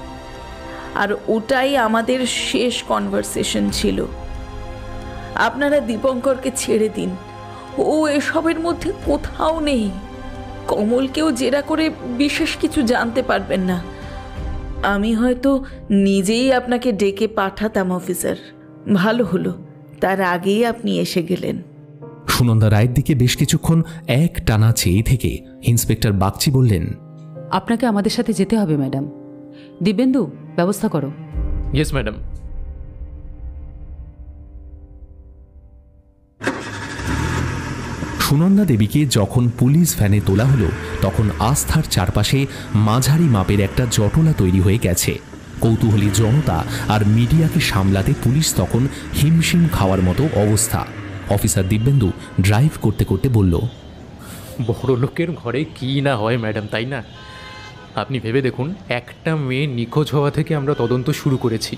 আর ওটাই আমাদের শেষ কনভারসেশন ছিল। আপনারা দীপঙ্করকে ছেড়ে দিন, ও এসবের মধ্যে কোথাও নেই। কমলকেও জেরা করে বিশেষ কিছু জানতে পারবেন না। আমি হয়তো নিজেই আপনাকে ডেকে পাঠাতাম অফিসার, ভালো হলো তার আগেই আপনি এসে গেলেন। সুনন্দা রায়ের দিকে বেশ কিছুক্ষণ এক টানা চেয়ে থেকে ইন্সপেক্টর বাগচি বললেন, আপনাকে আমাদের সাথে যেতে হবে ম্যাডাম। দিব্যেন্দু, ব্যবস্থা করো। Yes madam. সুনন্দা দেবীকে যখন পুলিশ ভ্যানে তোলা হলো তখন আস্থার চারপাশে মাঝারি মাপের একটা জটলা তৈরি হয়ে গেছে। কৌতূহলী জনতা আর মিডিয়াকে সামলাতে পুলিশ তখন হিমশিম খাওয়ার মতো অবস্থা। অফিসার দিব্যেন্দু ড্রাইভ করতে করতে বলল, বড় লোকের ঘরে কি না হয় ম্যাডাম, তাই না? আপনি ভেবে দেখুন, একটা মেয়ে নিখোঁজ হওয়া থেকে আমরা তদন্ত শুরু করেছি,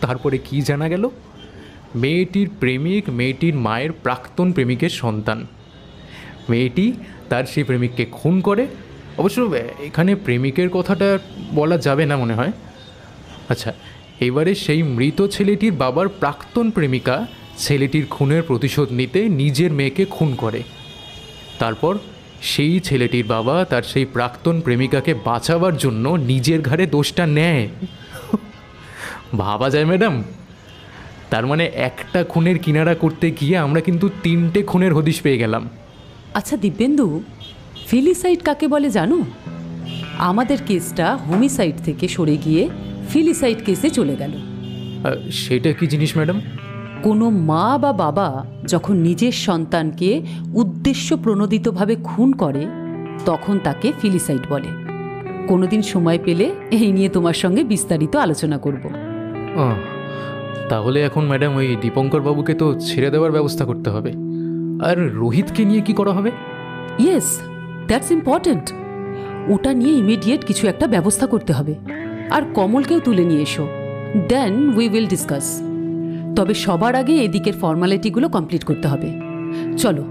তারপরে কি জানা গেল? মেয়েটির প্রেমিক মেয়েটির মায়ের প্রাক্তন প্রেমিকের সন্তান। মেয়েটি তার সেই প্রেমিককে খুন করে। অবশ্য এখানে প্রেমিকের কথাটা বলা যাবে না মনে হয়। আচ্ছা, এবারে সেই মৃত ছেলেটির বাবার প্রাক্তন প্রেমিকা ছেলেটির খুনের প্রতিশোধ নিতে নিজের মেয়েকে খুন করে। তারপর সেই ছেলেটির বাবা তার সেই প্রাক্তন প্রেমিকাকে বাঁচাবার জন্য নিজের ঘাড়ে দোষটা নেয়। ভাবা যায় ম্যাডাম? তার মানে একটা খুনের কিনারা করতে গিয়ে আমরা কিন্তু 3টে খুনের হদিশ পেয়ে গেলাম। আচ্ছা দিব্যেন্দু, ফিলিসাইড কাকে বলে জানো? আমাদের কেসটা হোমিসাইড থেকে সরে গিয়ে ফিলিসাইড কেসে চলে গেল। সেটা কি জিনিস ম্যাডাম? কোনো মা বা বাবা যখন নিজের সন্তানকে উদ্দেশ্য প্রণোদিতভাবে খুন করে তখন তাকে ফিলিসাইড বলে। কোনোদিন সময় পেলে এই নিয়ে তোমার সঙ্গে বিস্তারিত আলোচনা করব। তাহলে এখন ম্যাডাম ওই দীপঙ্কর বাবুকে তো ছেড়ে দেওয়ার ব্যবস্থা করতে হবে। আর রোহিতকে নিয়ে কি করা হবে? Yes, that's important. ওটা নিয়ে ইমিডিয়েট কিছু একটা ব্যবস্থা করতে হবে। আর কমলকেও তুলে নিয়ে এসো, দেন উই উইল ডিসকাস। তবে সবার আগে এদিকের ফর্মালিটিগুলো কমপ্লিট করতে হবে। চলো